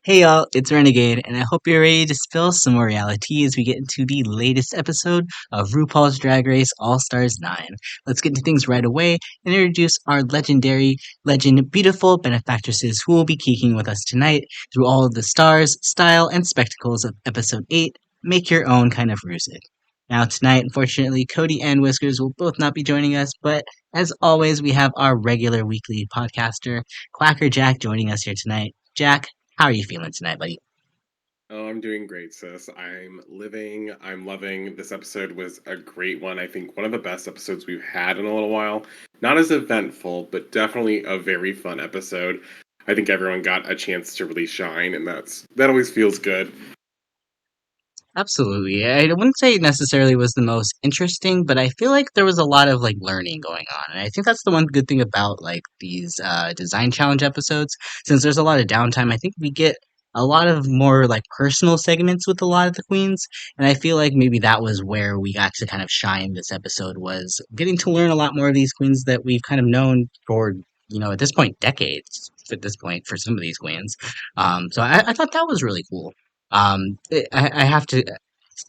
Hey y'all, it's Renegayde, and I hope you're ready to spill some more reality as we get into the latest episode of RuPaul's Drag Race All Stars 9. Let's get into things right away and introduce our beautiful benefactresses who will be kicking with us tonight through all of the stars, style, and spectacles of episode 8. Make your own kind of Rusic. Now, tonight, unfortunately, Cody and Whiskers will both not be joining us, but as always, we have our regular weekly podcaster, QuackrrJack, joining us here tonight. Jack, how are you feeling tonight, buddy? Oh, I'm doing great, sis. I'm living. I'm loving. This episode was a great one. I think one of the best episodes we've had in a little while. Not as eventful, but definitely a very fun episode. I think everyone got a chance to really shine, and that always feels good. Absolutely. I wouldn't say it necessarily was the most interesting, but I feel like there was a lot of like learning going on. And I think that's the one good thing about like these design challenge episodes. Since there's a lot of downtime, I think we get a lot of more like personal segments with a lot of the queens. And I feel like maybe that was where we got to kind of shine this episode was getting to learn a lot more of these queens that we've kind of known for, at this point, decades at this point for some of these queens. So I thought that was really cool. I have to,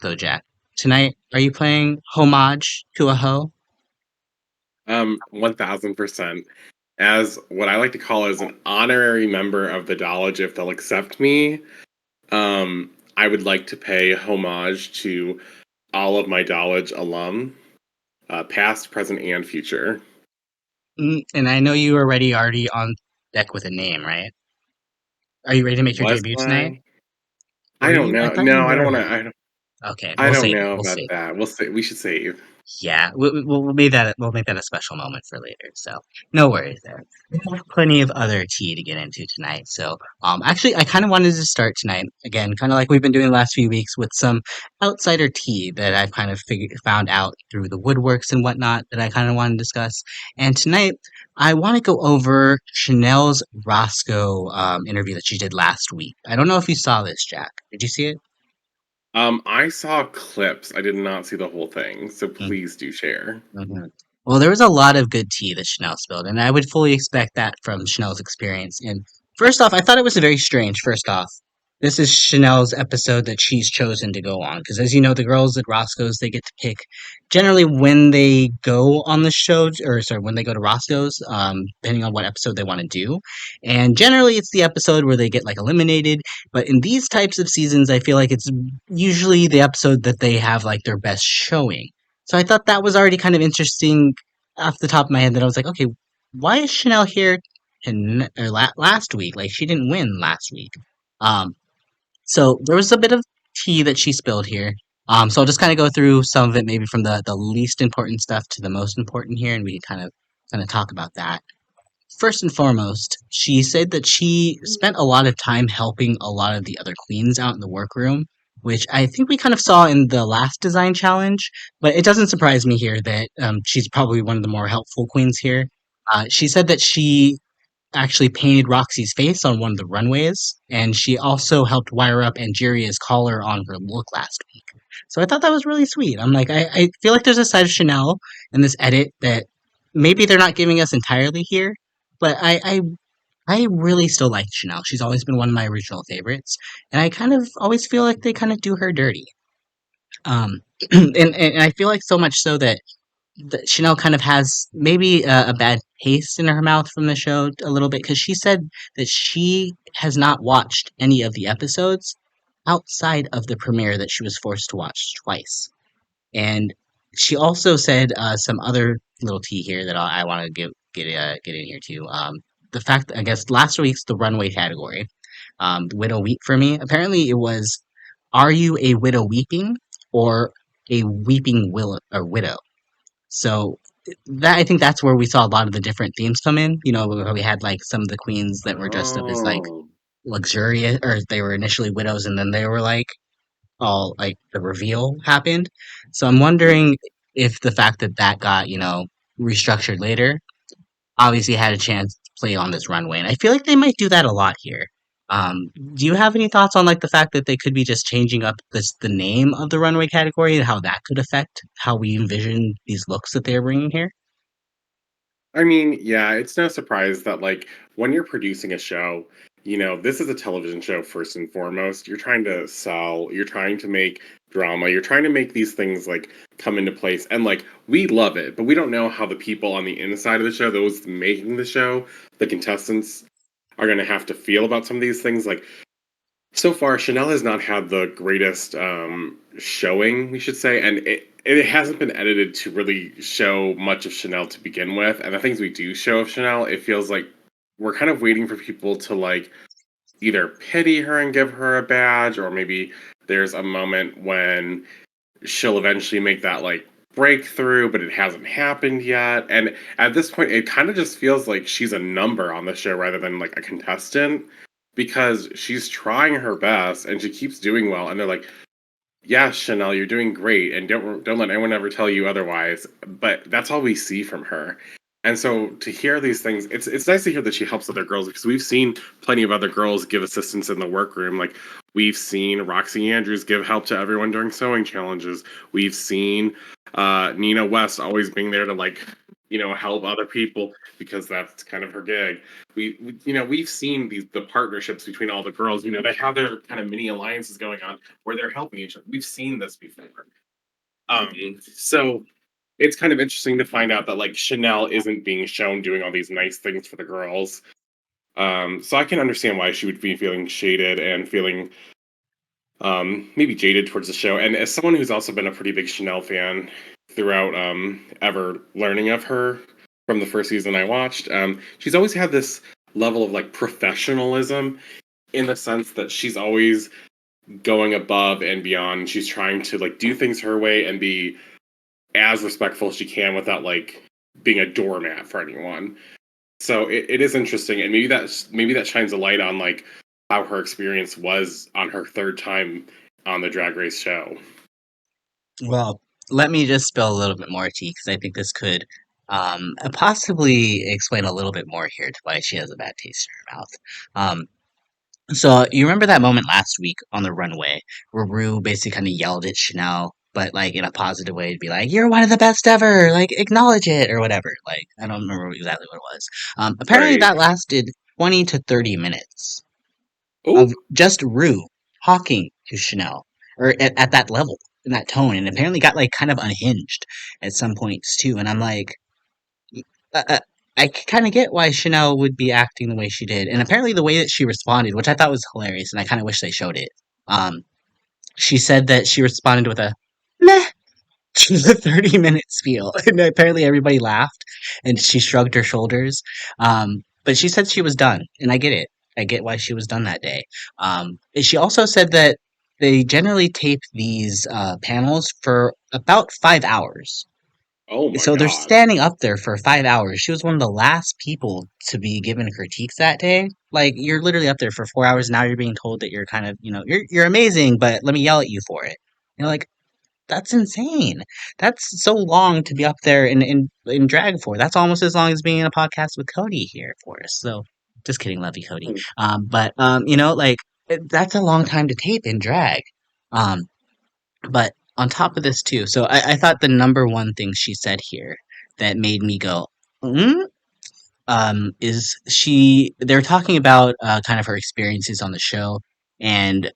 though, Jack. Tonight, are you playing homage to a hoe? 1000%. As what I like to call as an honorary member of the Dollage, if they'll accept me, I would like to pay homage to all of my Dollage alum, past, present, and future. And I know you are already on deck with a name, right? Are you ready to make your Was debut tonight? I? I Were don't you? I know. thought you No, I don't were. want to. Okay, I we'll don't save it. know We'll about save it. that. We should save. Yeah, we'll make that a special moment for later. So no worries there. We have plenty of other tea to get into tonight. So actually, I kind of wanted to start tonight again, kind of like we've been doing the last few weeks with some outsider tea that I've kind of found out through the woodworks and whatnot that I kind of want to discuss. And tonight, I want to go over Chanel's Roscoe interview that she did last week. I don't know if you saw this, Jack. Did you see it? I saw clips. I did not see the whole thing, so please do share. Mhm. Well, there was a lot of good tea that Chanel spilled, and I would fully expect that from Chanel's experience. And first off, I thought it was very strange. First off, this is Chanel's episode that she's chosen to go on, because as you know, the girls at Roscoe's they get to pick generally when they go on the show, or sorry, when they go to Roscoe's, depending on what episode they want to do. And generally, it's the episode where they get like eliminated. But in these types of seasons, I feel like it's usually the episode that they have like their best showing. So I thought that was already kind of interesting off the top of my head that I was like, okay, why is Chanel here last week? Like she didn't win last week. Um, so there was a bit of tea that she spilled here. So I'll just kind of go through some of it, maybe from the least important stuff to the most important here, and we can kind of talk about that. First and foremost, she said that she spent a lot of time helping a lot of the other queens out in the workroom, which I think we kind of saw in the last design challenge, but it doesn't surprise me here that she's probably one of the more helpful queens here. She said that she actually painted Roxxxy's face on one of the runways, and she also helped wire up Angeria's collar on her look last week. So I thought that was really sweet. I'm like, I feel like there's a side of Chanel in this edit that maybe they're not giving us entirely here, but I really still like Chanel. She's always been one of my original favorites, and I kind of always feel like they kind of do her dirty. And I feel like so much so that Chanel kind of has maybe a bad taste in her mouth from the show a little bit because she said that she has not watched any of the episodes outside of the premiere that she was forced to watch twice. And she also said some other little tea here that I want to get in here too. The fact that I guess last week's the runway category, the widow weep for me. Apparently, it was, "Are you a widow weeping or a weeping will or widow?" So that I think that's where we saw a lot of the different themes come in. Where we had like some of the queens that were dressed up as like Oh, luxurious, or they were initially widows, and then they were like all like the reveal happened. So I'm wondering if the fact that that got restructured later obviously had a chance to play on this runway, and I feel like they might do that a lot here. Do you have any thoughts on like the fact that they could be just changing up the name of the runway category and how that could affect how we envision these looks that they're bringing here? I mean, yeah, it's no surprise that like when you're producing a show, this is a television show first and foremost. You're trying to sell, you're trying to make drama, you're trying to make these things like come into place. And like we love it, but we don't know how the people on the inside of the show, those making the show, the contestants are going to have to feel about some of these things. Like so far, Chanel has not had the greatest showing, we should say, and it hasn't been edited to really show much of Chanel to begin with. And the things we do show of Chanel, it feels like we're kind of waiting for people to like either pity her and give her a badge, or maybe there's a moment when she'll eventually make that like breakthrough, but it hasn't happened yet. And at this point, it kind of just feels like she's a number on the show rather than like a contestant because she's trying her best and she keeps doing well. And they're like, "Yeah, Chanel, you're doing great, and don't let anyone ever tell you otherwise." But that's all we see from her. And so to hear these things, it's nice to hear that she helps other girls because we've seen plenty of other girls give assistance in the workroom. Like we've seen Roxxxy Andrews give help to everyone during sewing challenges. We've seen Nina West always being there to like help other people because that's kind of her gig. We've seen the partnerships between all the girls. They have their kind of mini alliances going on where they're helping each other. We've seen this before. So it's kind of interesting to find out that like Chanel isn't being shown doing all these nice things for the girls. So I can understand why she would be feeling shaded and feeling maybe jaded towards the show. And as someone who's also been a pretty big Chanel fan throughout ever learning of her from the first season I watched, she's always had this level of like professionalism in the sense that she's always going above and beyond. She's trying to like do things her way and be as respectful as she can without like being a doormat for anyone. So it is interesting, and maybe that shines a light on like how her experience was on her third time on the Drag Race show. Well, let me just spill a little bit more tea because I think this could possibly explain a little bit more here to why she has a bad taste in her mouth. Um, So you remember that moment last week on the runway where Rue basically kind of yelled at Chanel, but like in a positive way to be like, "You're one of the best ever!" Like acknowledge it or whatever. Like I don't remember exactly what it was. Apparently Right. that lasted 20 to 30 minutes of Oh, just Rue talking to Chanel or at that level in that tone, and apparently got like kind of unhinged at some points too. And I'm like, uh, uh, I kind of get why Chanel would be acting the way she did, and apparently the way that she responded, which I thought was hilarious, and I kind of wish they showed it. Um, she said that she responded with a meh to the 30-minute spiel, and apparently everybody laughed, and she shrugged her shoulders. But she said she was done, and I get it. I get why she was done that day. And she also said that they generally tape these panels for about 5 hours. oh my So they're God. standing up there for 5 hours. She was one of the last people to be given critiques that day. Like you're literally up there for 4 hours. Now you're being told that you're kind of, you're amazing, but let me yell at you for it. You're like, that's insane. That's so long to be up there in drag for. That's almost as long as being in a podcast with Cody here for us. So just kidding, love you, Cody. But like that's a long time to tape in drag. Um, but on top of this too, so I thought the number one thing she said here that made me go, mm? Is they're talking about kind of her experiences on the show, and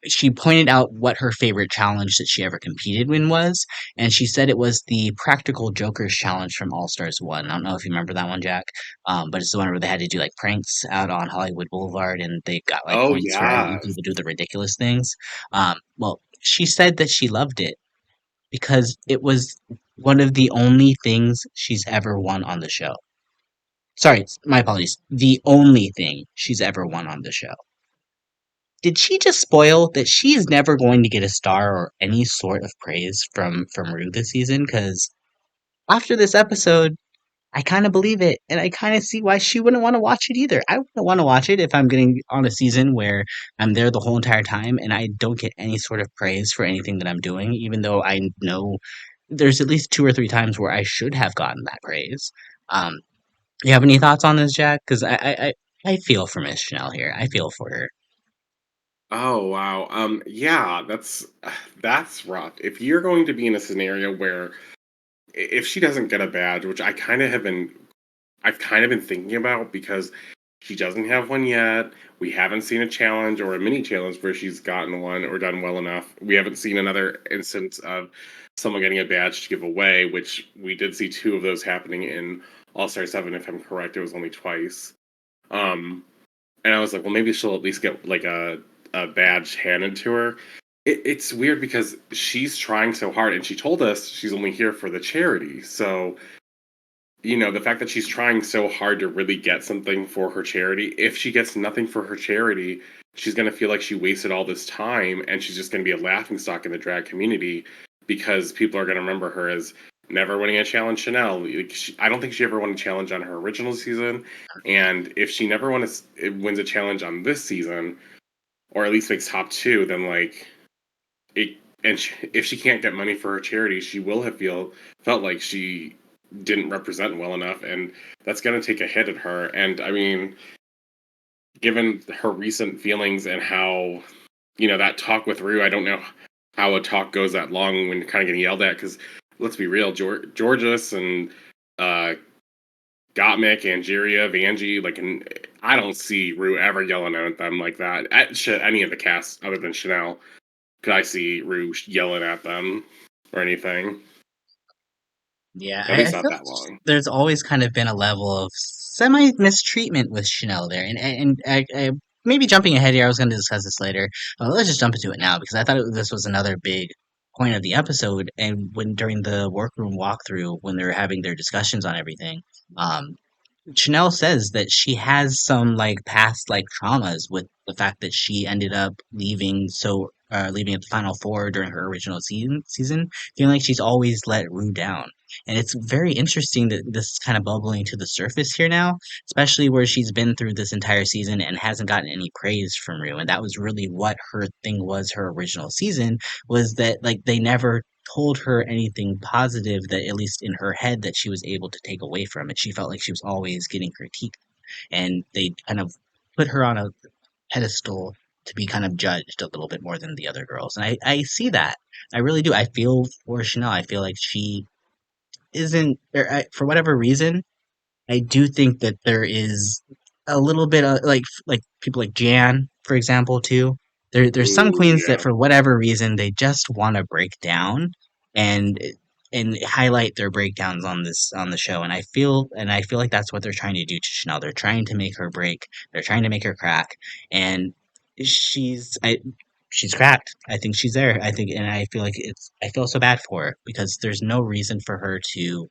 she pointed out what her favorite challenge that she ever competed in was, and she said it was the Practical Jokers challenge from All Stars 1. I don't know if you remember that one, Jack, but it's the one where they had to do like pranks out on Hollywood Boulevard, and they got like Oh points for having yes. people do the ridiculous things. Well, she said that she loved it because it was one of the only things she's ever won on the show. Sorry, my apologies. The only thing she's ever won on the show. Did she just spoil that she's never going to get a star or any sort of praise from Rue this season? Because after this episode, I kind of believe it, and I kind of see why she wouldn't want to watch it either. I wouldn't want to watch it if I'm getting on a season where I'm there the whole entire time and I don't get any sort of praise for anything that I'm doing, even though I know there's at least two or three times where I should have gotten that praise. Um, you have any thoughts on this, Jack? Because I feel for Miss Chanel here. I feel for her. Oh wow. Yeah, that's rough. If you're going to be in a scenario where if she doesn't get a badge, which I've kind of been thinking about because She doesn't have one yet. We haven't seen a challenge or a mini challenge where she's gotten one or done well enough. We haven't seen another instance of someone getting a badge to give away, which we did see two of those happening in All Star 7, if I'm correct. It was only twice. Um, and I was like, well, maybe she'll at least get like a badge handed to her. It's weird because she's trying so hard, and she told us she's only here for the charity. So, the fact that she's trying so hard to really get something for her charity, if she gets nothing for her charity, she's going to feel like she wasted all this time, and she's just going to be a laughingstock in the drag community because people are going to remember her as never winning a challenge. Shannel, like, I don't think she ever won a challenge on her original season, and if she never wins a challenge on this season, or at least makes top two, then like it. And if she can't get money for her charity, she will have felt like she didn't represent well enough, and that's going to take a hit at her. And I mean, given her recent feelings and how that talk with Rue, I don't know how a talk goes that long when kind of getting yelled at. Because let's be real, Jorgeous and uh, Gottmik, Angeria, Vanjie, like, and I don't see Rue ever yelling at them like that. At any of the cast other than Shannel, could I see Rue yelling at them or anything? Yeah, At I least not feel that long. there's always kind of been a level of semi mistreatment with Chanel there, and I maybe jumping ahead here. I was going to discuss this later. Let's just jump into it now because I thought this was another big point of the episode. And when during the workroom walkthrough, when they're having their discussions on everything, um, Chanel says that she has some like past like traumas with the fact that she ended up leaving at the final four during her original season, feeling like she's always let Rue down. And it's very interesting that this is kind of bubbling to the surface here now, especially where she's been through this entire season and hasn't gotten any praise from Rue. And that was really what her thing was her original season, was that like they never told her anything positive that at least in her head that she was able to take away from it. She felt like she was always getting critiqued, and they kind of put her on a pedestal to be kind of judged a little bit more than the other girls. And I see that. I really do. I feel for Chanel. I feel like she isn't, for whatever reason, I do think that there is a little bit of like people like Jan, for example, too. There's some Ooh, queens that yeah. for whatever reason they just want to break down and highlight their breakdowns on the show. And I feel like that's what they're trying to do to Chanel. They're trying to make her break. They're trying to make her crack. And she's I she's cracked. I think she's there. And I feel like I feel so bad for her because there's no reason for her to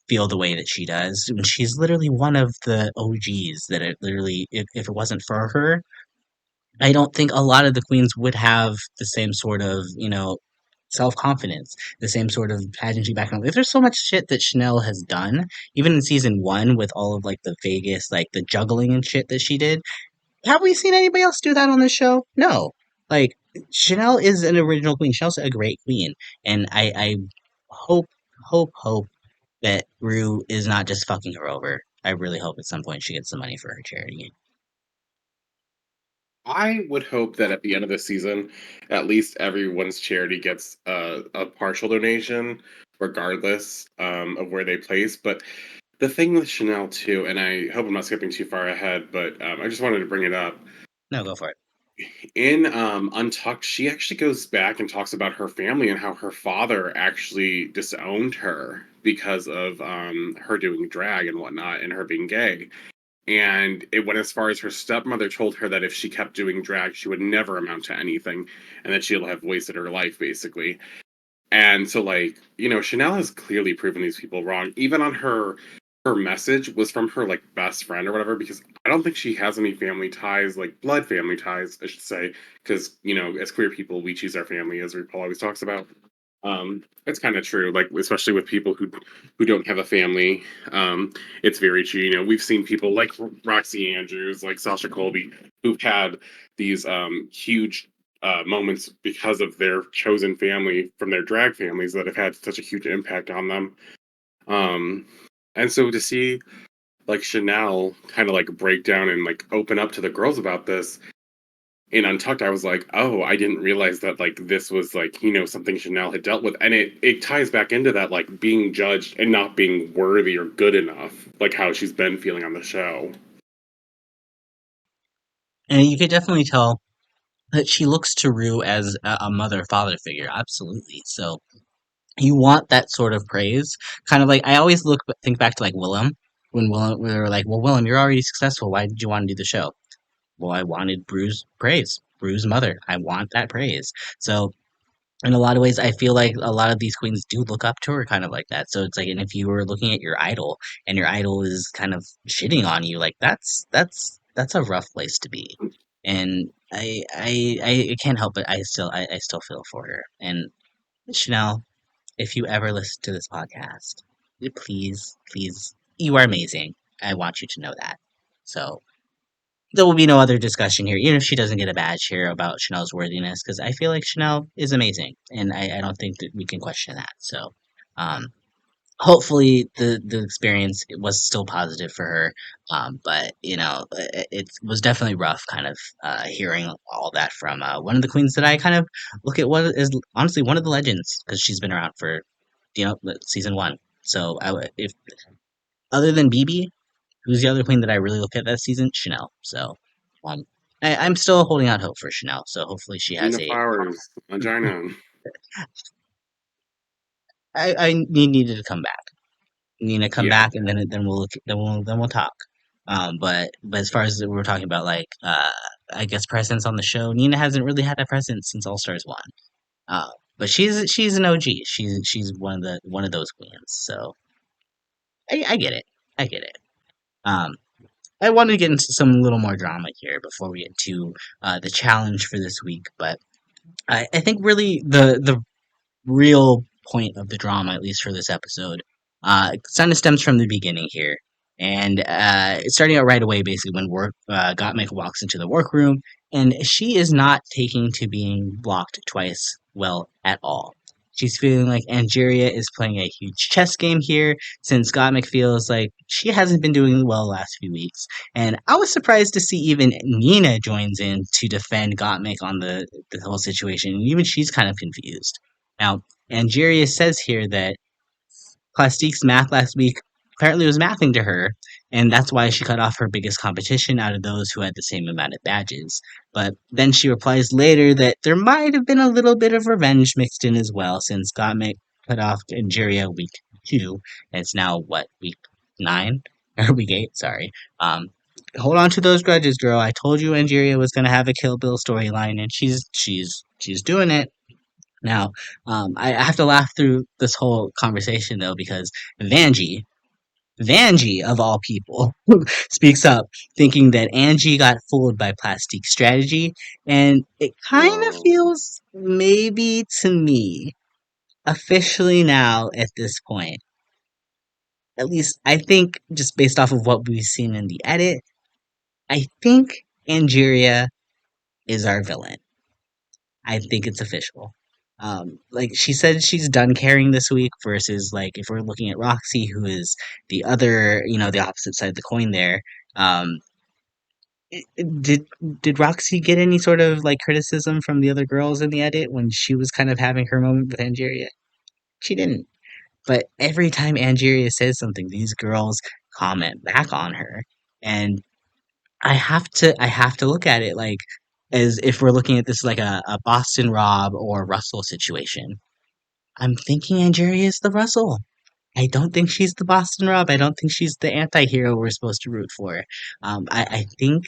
feel the way that she does. And she's literally one of the OGs that it literally, if it wasn't for her, I don't think a lot of the queens would have the same sort of, self confidence, the same sort of pageantry background. If there's so much shit that Chanel has done, even in season one with all of like the Vegas, like the juggling and shit that she did, have we seen anybody else do that on the show? No. Like, Chanel is an original queen. Chanel's a great queen. And I hope, hope that Rue is not just fucking her over. I really hope at some point she gets some money for her charity. I would hope that at the end of the season, at least everyone's charity gets a partial donation, regardless of where they place. But the thing with Chanel too, and I hope I'm not skipping too far ahead, but I just wanted to bring it up. No, go for it. In Untucked, she actually goes back and talks about her family and how her father actually disowned her because of her doing drag and whatnot and her being gay. And it went as far as her stepmother told her that if she kept doing drag, she would never amount to anything and that she'll have wasted her life, basically. And so, like, Chanel has clearly proven these people wrong. Even on her message was from her like best friend or whatever, because I don't think she has any family ties, like blood family ties, I should say, because as queer people, we choose our family, as RuPaul always talks about. It's kind of true, like especially with people who don't have a family. It's very true. We've seen people like Roxy Andrews, like Sasha Colby, who've had these huge moments because of their chosen family from their drag families that have had such a huge impact on them. Um, and so to see like Chanel kind of like break down and like open up to the girls about this in Untucked, I was like, oh, I didn't realize that like this was like, something Chanel had dealt with. And it ties back into that like being judged and not being worthy or good enough, like how she's been feeling on the show. And you could definitely tell that she looks to Rue as a mother father figure. Absolutely. So you want that sort of praise. Kind of like I always think back to like Willem. When Willem, we were like, well, Willem, you're already successful. Why did you want to do the show? Well, I wanted Bru's praise. Bru's mother. I want that praise. So in a lot of ways, I feel like a lot of these queens do look up to her kind of like that. So it's like, and if you were looking at your idol and your idol is kind of shitting on you, like that's a rough place to be. And I can't help it. I still feel for her. And Chanel, if you ever listen to this podcast, please, you are amazing. I want you to know that. So there will be no other discussion here, even if she doesn't get a badge here about Chanel's worthiness, because I feel like Chanel is amazing, and I don't think that we can question that. So, um, hopefully, the experience was still positive for her. But it was definitely rough, kind of hearing all that from one of the queens that I kind of look at what is honestly one of the legends because she's been around for season one. So if other than BB, who's the other queen that I really look at that season? Chanel. So, um, I'm still holding out hope for Chanel. So hopefully she has Nina a. Flowers, Vagina. I needed to come back. Nina, come Yeah. back, and then we'll talk. But as far as we're talking about, like I guess presence on the show, Nina hasn't really had a presence since All Stars 1. Uh, but she's an OG. She's one of those queens. So I get it. I get it. Um, I want to get into some little more drama here before we get to the challenge for this week. But I think really the real point of the drama, at least for this episode, kind of stems from the beginning here. And it's starting out right away, basically, when Gottmik walks into the workroom, and she is not taking to being blocked twice well at all. She's feeling like Angeria is playing a huge chess game here, since Gottmik feels like she hasn't been doing well the last few weeks. And I was surprised to see even Nina joins in to defend Gottmik on the whole situation, and even she's kind of confused. Now, Angeria says here that Plastique's math last week apparently was mathing to her, and that's why she cut off her biggest competition out of those who had the same amount of badges. But then she replies later that there might have been a little bit of revenge mixed in as well, since Gottmik cut off Angeria week 2, and it's now, what, week 9? Or week 8, sorry. Um, hold on to those grudges, girl. I told you Angeria was going to have a Kill Bill storyline, and she's doing it. Now, I have to laugh through this whole conversation though because Vanjie, Vanjie of all people, speaks up, thinking that Angie got fooled by Plastique strategy, and it kind of Oh. feels maybe to me officially now at this point. At least I think just based off of what we've seen in the edit, I think Angeria is our villain. I think it's official. Like she said, she's done caring this week. Versus like if we're looking at Roxxxy, who is the other, the opposite side of the coin. There, um, did did Roxy get any sort of like criticism from the other girls in the edit when she was kind of having her moment with Angeria? She didn't. But every time Angeria says something, these girls comment back on her, and I have to look at it like as if we're looking at this like a Boston Rob or Russell situation. I'm thinking Angeria is the Russell. I don't think she's the Boston Rob. I don't think she's the anti-hero we're supposed to root for. I think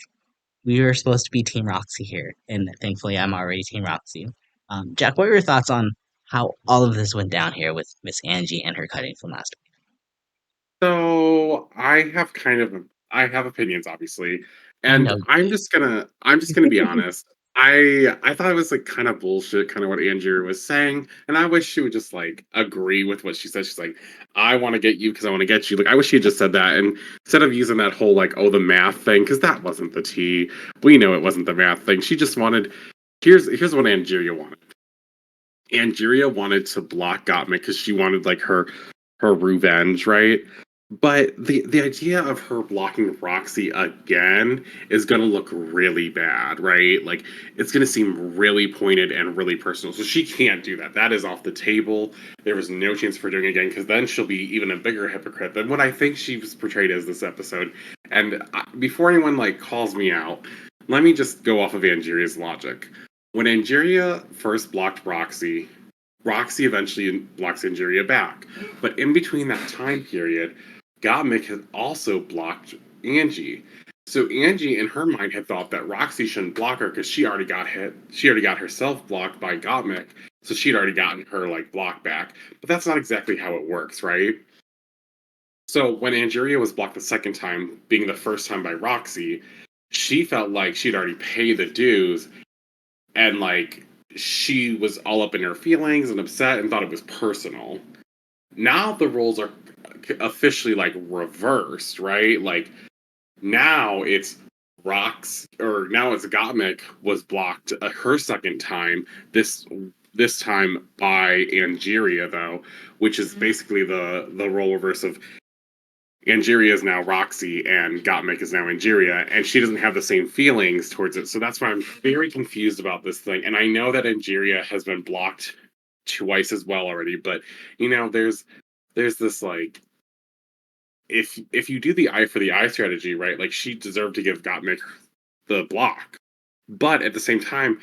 we were supposed to be Team Roxy here, and thankfully I'm already Team Roxy. Jack, what are your thoughts on how all of this went down here with Miss Angie and her cutting from last So I have opinions obviously, week? I and know. I'm just gonna be honest. I thought it was like kind of bullshit, kind of what Andrew was saying, and I wish she would just like agree with what she said. She's like, I want to get you because I want to get you. Like I wish she had just said that, and instead of using that whole like oh the math thing, because that wasn't the tea. We know it wasn't the math thing. She just wanted. Here's what Angeria wanted. Angeria wanted to block Gottmik because she wanted like her revenge, right? But the idea of her blocking Roxy again is gonna look really bad, right? Like it's gonna seem really pointed and really personal. So she can't do that. That is off the table. There was no chance for doing it again because then she'll be even a bigger hypocrite than what I think she was portrayed as this episode. And before anyone like calls me out, let me just go off of Angeria's logic. When Angeria first blocked Roxxxy, Roxxxy eventually blocks Angeria back. But in between that time period, Gottmik has also blocked Angie. So Angie, in her mind, had thought that Roxxxy shouldn't block her because she already got hit. She already got herself blocked by Gottmik, so she'd already gotten her like block back. But that's not exactly how it works, right? So when Angeria was blocked the second time, being the first time by Roxxxy, she felt like she'd already paid the dues, and like she was all up in her feelings and upset and thought it was personal. Now the roles are officially like reversed, right? Like now it's now it's Gottmik was blocked her second time. This time by Angeria though, which is basically the role reverse of Angeria is now Roxxxy and Gottmik is now Angeria, and she doesn't have the same feelings towards it. So that's why I'm very confused about this thing. And I know that Angeria has been blocked twice as well already, but there's this like if you do the eye for the eye strategy, right? Like she deserved to give Gottmik the block, but at the same time,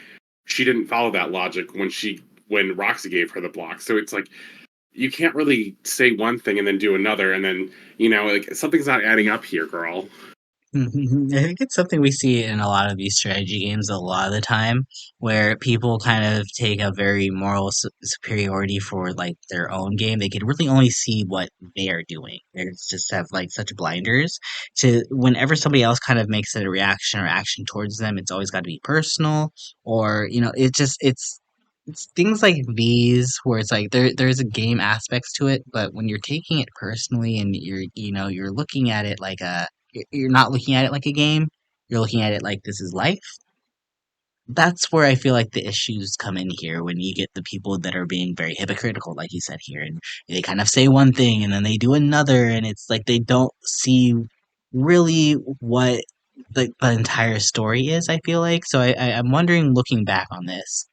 she didn't follow that logic when Roxy gave her the block. So it's like you can't really say one thing and then do another, and then like something's not adding up here, girl. I think it's something we see in a lot of these strategy games a lot of the time, where people kind of take a very moral superiority for like their own game. They can really only see what they are doing. They just have like such blinders to whenever somebody else kind of makes a reaction or action towards them, it's always got to be personal, or it's things like these where it's like there's a game aspects to it, but when you're taking it personally and you're looking at it like you're not looking at it like a game. You're looking at it like this is life. That's where I feel like the issues come in here when you get the people that are being very hypocritical, like you said here, and they kind of say one thing and then they do another, and it's like they don't see really what the entire story is. I feel like so. I'm wondering, looking back on this,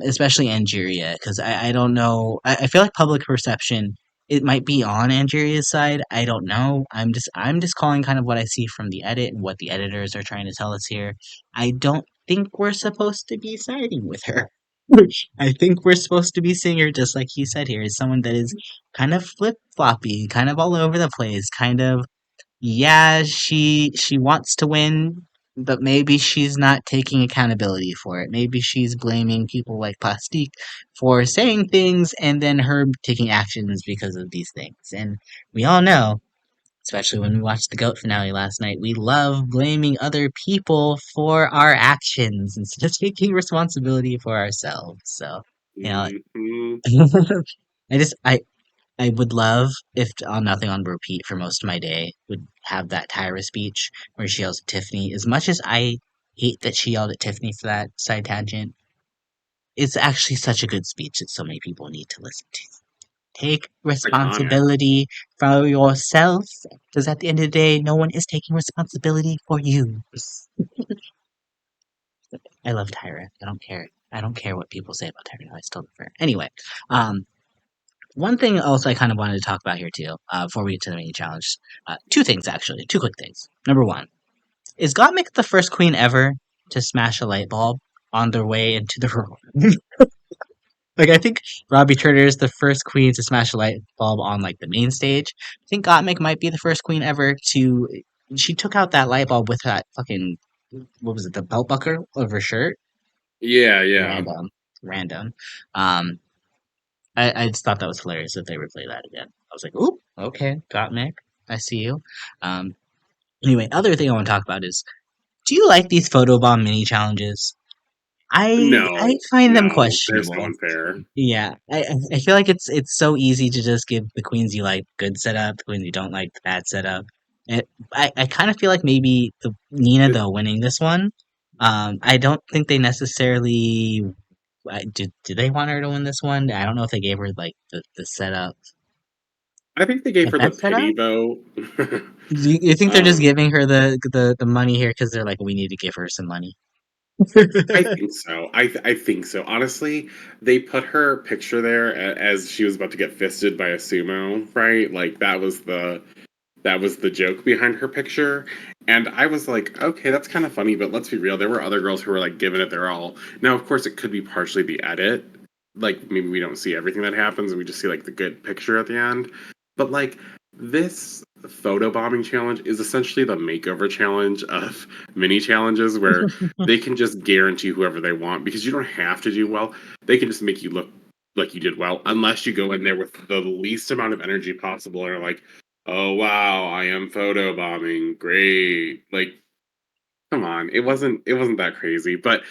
especially Angeria, because I don't know. I feel like public perception it might be on Angeria's side. I don't know. I'm just calling kind of what I see from the edit and what the editors are trying to tell us here. I don't think we're supposed to be siding with her. I think we're supposed to be seeing her just like he said here, as someone that is kind of flip floppy, kind of all over the place, kind of yeah, she wants to win, but maybe she's not taking accountability for it. Maybe she's blaming people like Plastique for saying things and then her taking actions because of these things. And we all know, especially when we watched the GOAT finale last night, we love blaming other people for our actions instead of taking responsibility for ourselves. So, you know, Hmm. I would love if on Nothing on Repeat for most of my day would have that Tyra speech where she yells at Tiffany. As much as I hate that she yelled at Tiffany for that side tangent, it's actually such a good speech that so many people need to listen to. Take Iconic. responsibility for yourself, because at the end of the day, no one is taking responsibility for you. I love Tyra. I don't care. I don't care what people say about Tyra. I still love her. Anyway, um, one thing else I kind of wanted to talk about here too, before we get to the mini challenge. Two things actually, two quick things. Number one, is Gottmik the first queen ever to smash a light bulb on their way into the room? Like I think Robbie Turner is the first queen to smash a light bulb on like the main stage. I think Gottmik might be the first queen ever to. She took out that light bulb with that fucking what was it, the belt buckle of her shirt? Yeah, yeah. Random, random. Um, I just thought that was hilarious if they replay that again. I was like, "Oop, okay, Gottmik, I see you." Um, anyway, other thing I want to talk about is, do you like these photobomb mini challenges? I No, find them no, there's no questionable. one fair. Yeah, I feel like it's so easy to just give the queens you like good setup, the queens you don't like the bad setup. I kind of feel like maybe Nina It, though winning this one. I don't think they necessarily did they want her to win this one? I don't know if they gave her like the setup, I think they gave the her the best pity setup. vote. You think they're just um, giving her the money here because they're like we need to give her some money? I think so. I think so. Honestly, they put her picture there as she was about to get fisted by a sumo, right? Like that was That was the joke behind her picture. And I was like, okay, that's kind of funny, but let's be real. There were other girls who were like giving it their all. Now, of course, it could be partially the edit. Like, maybe we don't see everything that happens and we just see like the good picture at the end. But like, this photo bombing challenge is essentially the makeover challenge of mini challenges where they can just guarantee whoever they want because you don't have to do well. They can just make you look like you did well unless you go in there with the least amount of energy possible and are like, oh wow, I am photo bombing. Great. Like, come on. It wasn't that crazy. But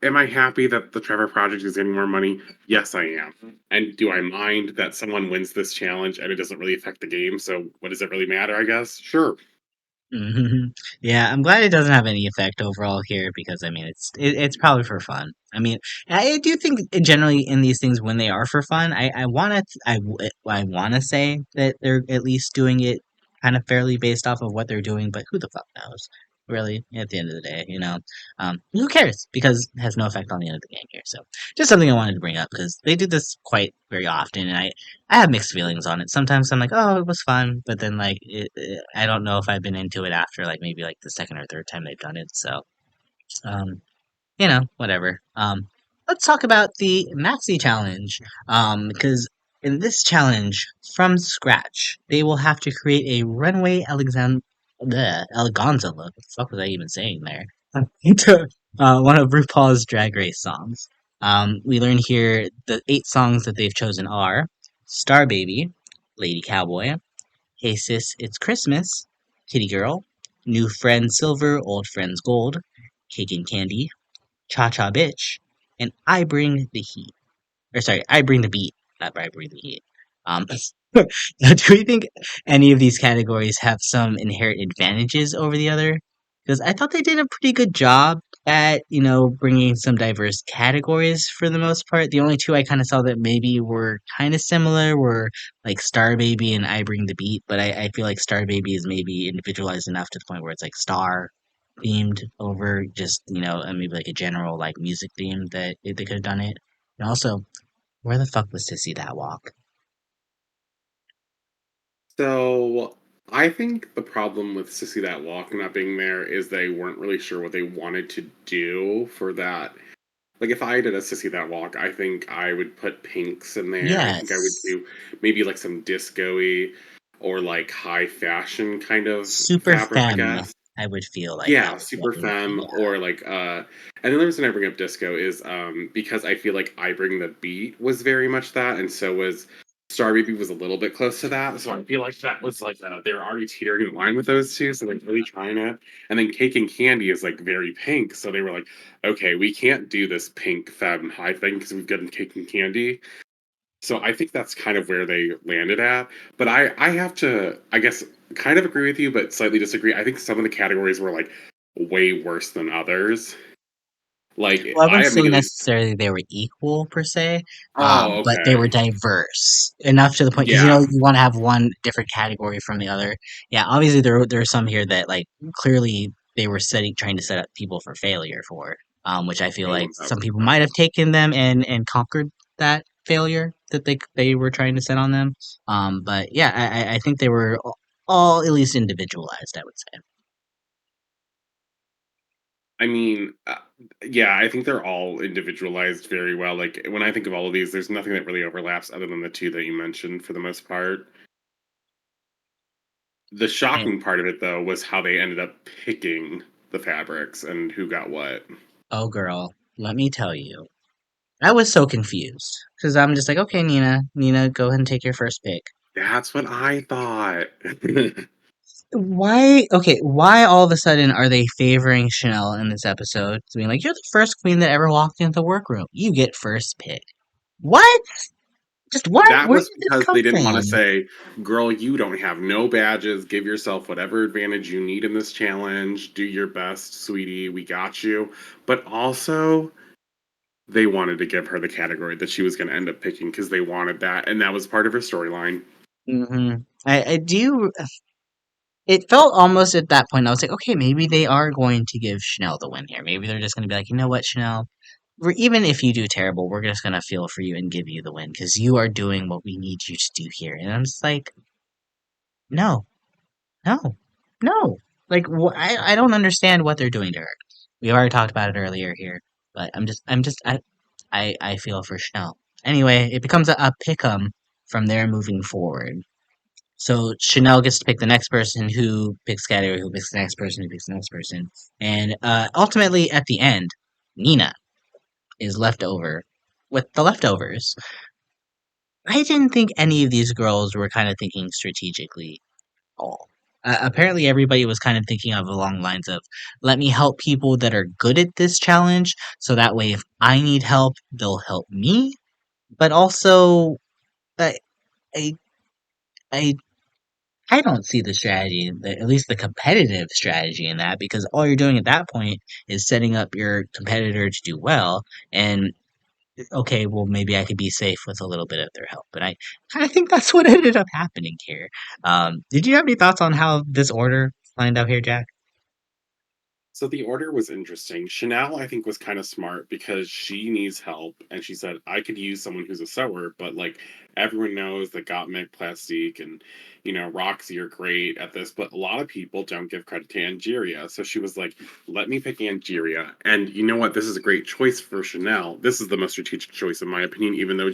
am I happy that the Trevor Project is getting more money? Yes, I am. And do I mind that someone wins this challenge and it doesn't really affect the game? So what does it really matter, I guess? Sure. Mhm. Yeah, I'm glad it doesn't have any effect overall here because I mean it's probably for fun. I mean, I do think generally in these things when they are for fun, I wanna say that they're at least doing it kind of fairly based off of what they're doing, but who the fuck knows? Really, at the end of the day, you know, who cares? Because it has no effect on the end of the game here. So, just something I wanted to bring up because they do this quite very often, and I have mixed feelings on it. Sometimes I'm like, oh, it was fun, but then like I don't know if I've been into it after like maybe like the second or third time they've done it. So, um, whatever. Let's talk about the Maxi challenge. Because in this challenge, from scratch, they will have to create a runway eleganza look. What the fuck was I even saying there? Into one of RuPaul's Drag Race songs. We learn here the 8 songs that they've chosen are Star Baby, Lady Cowboy, Hey Sis, It's Christmas, Kitty Girl, New Friend Silver, Old Friends Gold, Cake and Candy, Cha Cha Bitch, and I Bring the Heat. Or sorry, I Bring the Beat, not I Bring the Heat. Um, do we think any of these categories have some inherent advantages over the other? Because I thought they did a pretty good job at, bringing some diverse categories for the most part. The only two I kind of saw that maybe were kind of similar were like Star Baby and I Bring the Beat, but I feel like Star Baby is maybe individualized enough to the point where it's like star themed over just, maybe like a general like music theme that they could have done it. And also, where the fuck was Sissy That Walk? So I think the problem with Sissy That Walk not being there is they weren't really sure what they wanted to do for that. Like if I did a Sissy That Walk, I think I would put pinks in there. I think I would Yes. do maybe like some disco-y or like high fashion kind of Super fabric, I femme, guess. I would feel like that Yeah, was what super it would be, femme yeah. or like and another reason I bring up disco is because I feel like I Bring the Beat was very much that and so was Star Baby was a little bit close to that. So I feel like that was like they were already teetering in line with those two, so they're really trying it. And then Cake and Candy is like very pink, so they were like, okay, we can't do this pink femme high thing because we've got Cake and Candy. So I think that's kind of where they landed at. But I have to, I guess, kind of agree with you, but slightly disagree. I think some of the categories were like way worse than others. Like Well, I I wouldn't say immediately, necessarily they were equal per se, oh, but they were okay, diverse enough to the point because yeah, you want to have one different category from the other. Yeah, obviously there are some here that like clearly they were trying to set up people for failure for, which I feel oh, like one some thousand people might have percent. taken them and conquered that failure that they were trying to set on them. But yeah, I think they were all at least individualized. I would say. I mean, yeah, I think they're all individualized very well. Like when I think of all of these, there's nothing that really overlaps other than the two that you mentioned for the most part. The And shocking part of it, though, was how they ended up picking the fabrics and who got what. oh, girl, let me tell you. I was so confused because I'm just like, okay, Nina, go ahead and take your first pick. That's what I thought. Why? Okay, why all of a sudden are they favoring Chanel in this episode? Being like, you're the first queen that ever walked into the workroom. You get first pick. What? Just what? That Where was did this because come they didn't want to from? say, girl, you don't have no badges. Give yourself whatever advantage you need in this challenge. Do your best, sweetie. We got you. But also, they wanted to give her the category that she was going to end up picking because they wanted that. And that was part of her storyline. I do. It felt almost at that point. I was like, okay, maybe they are going to give Chanel the win here. Maybe they're just going to be like, you know what, Chanel, even if you do terrible, we're just gonna feel for you and give you the win because you are doing what we need you to do here. And I'm just like, no, No, no. Like I don't understand what they're doing to her. We already talked about it earlier here, but I feel for Chanel. Anyway, it becomes a pick'em from there moving forward. So Chanel gets to pick the next person who picks category, who picks the next person, who picks the next person, and ultimately at the end, Nina is left over with the leftovers. I didn't think any of these girls were kind of thinking strategically at all. Apparently, everybody was kind of thinking of along the lines of, let me help people that are good at this challenge, so that way if I need help, they'll help me. But also, I, I, I I don't see the strategy, at least the competitive strategy in that, because all you're doing at that point is setting up your competitor to do well. And okay, well, maybe I could be safe with a little bit of their help. But I kind of think that's what ended up happening here. Did you have any thoughts on how this order lined up here, Jack? So the order was interesting. Chanel, I think, was kind of smart because she needs help, and she said, "I could use someone who's a sewer, but like everyone knows that Gottmik, Plastique, and Roxxxy are great at this, but a lot of people don't give credit to Angeria." So she was like, "Let me pick Angeria." And you know what? This is a great choice for Chanel. This is the most strategic choice in my opinion, even though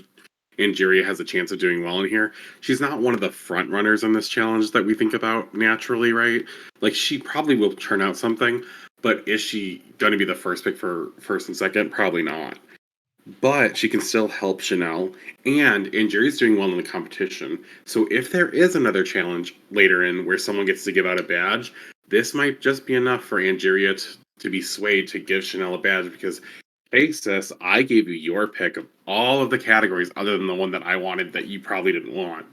Angeria has a chance of doing well in here. She's not one of the front runners on this challenge that we think about naturally, right? Like she probably will turn out something, but is she going to be the first pick for first and second? Probably not. But she can still help Chanel, and Angeria's doing well in the competition. So if there is another challenge later in where someone gets to give out a badge, this might just be enough for Angeria to be swayed to give Chanel a badge because, hey sis, I gave you your pick of all of the categories other than the one that I wanted that you probably didn't want.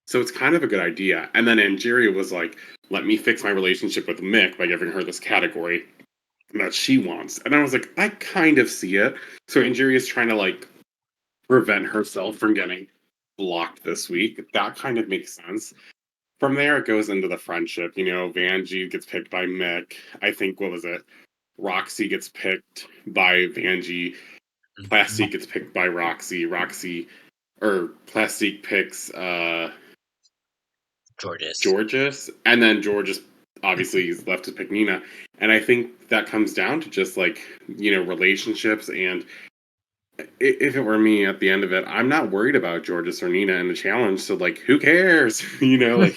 So it's kind of a good idea. And then Angeria was like, let me fix my relationship with Mick by giving her this category that she wants. And I was like, I kind of see it. So Angeria is trying to like prevent herself from getting blocked this week. That kind of makes sense. From there, it goes into the friendship. Vanjie gets picked by Mick. I think, what was it? Roxxxy gets picked by Vanjie. Mhm. Plastique gets picked by or Plastique picks Jorgeous. Jorgeous, and then Jorgeous obviously is left to pick Nina. And I think that comes down to just like, relationships. And if it were me at the end of it, I'm not worried about Jorgeous or Nina in the challenge. So, like, who cares? Like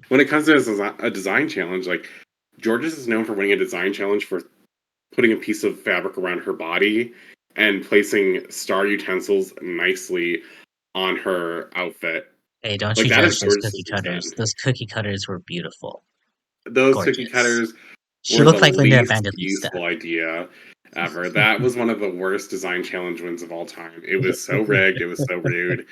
when it comes to a design challenge, like, Jorgeous is known for winning a design challenge for putting a piece of fabric around her body and placing star utensils nicely on her outfit. Hey, don't Like, you that judge is those Jorgeous's cookie cutters. design. Those cookie cutters were beautiful. Those cookie Gorgeous. cutters She were the looked like Linda least Evangelista. useful idea ever. That was one of the worst design challenge wins of all time. It was so rigged. It was so rude.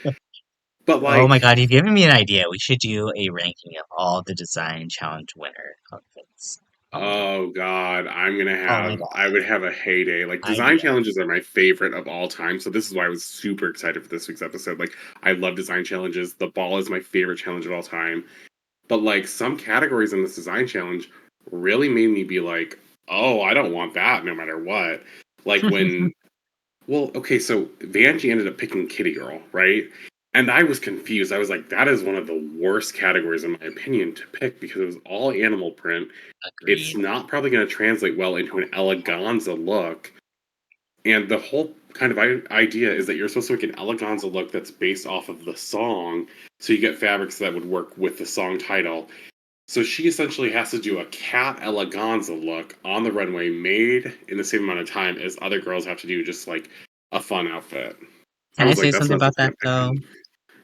But Oh my like, god, you've given me an idea. We should do a ranking of all the design challenge winner outfits. Oh my god. oh god, Oh my I god. would have a heyday. Like design Idea. challenges are my favorite of all time. So this is why I was super excited for this week's episode. Like I love design challenges. The ball is my favorite challenge of all time. But like some categories in this design challenge really made me be like, oh, I don't want that no matter what. Like when Well, okay, so Vanjie ended up picking Kitty Girl, right? And I was confused. I was like, that is one of the worst categories, in my opinion, to pick because it was all animal print. It's Agreed. not probably going to translate well into an eleganza look. And the whole kind of idea is that you're supposed to make an eleganza look that's based off of the song. So you get fabrics that would work with the song title. So she essentially has to do a cat eleganza look on the runway made in the same amount of time as other girls have to do just like a fun outfit. I Can I was like, say that's something not about just that gonna pick though? on.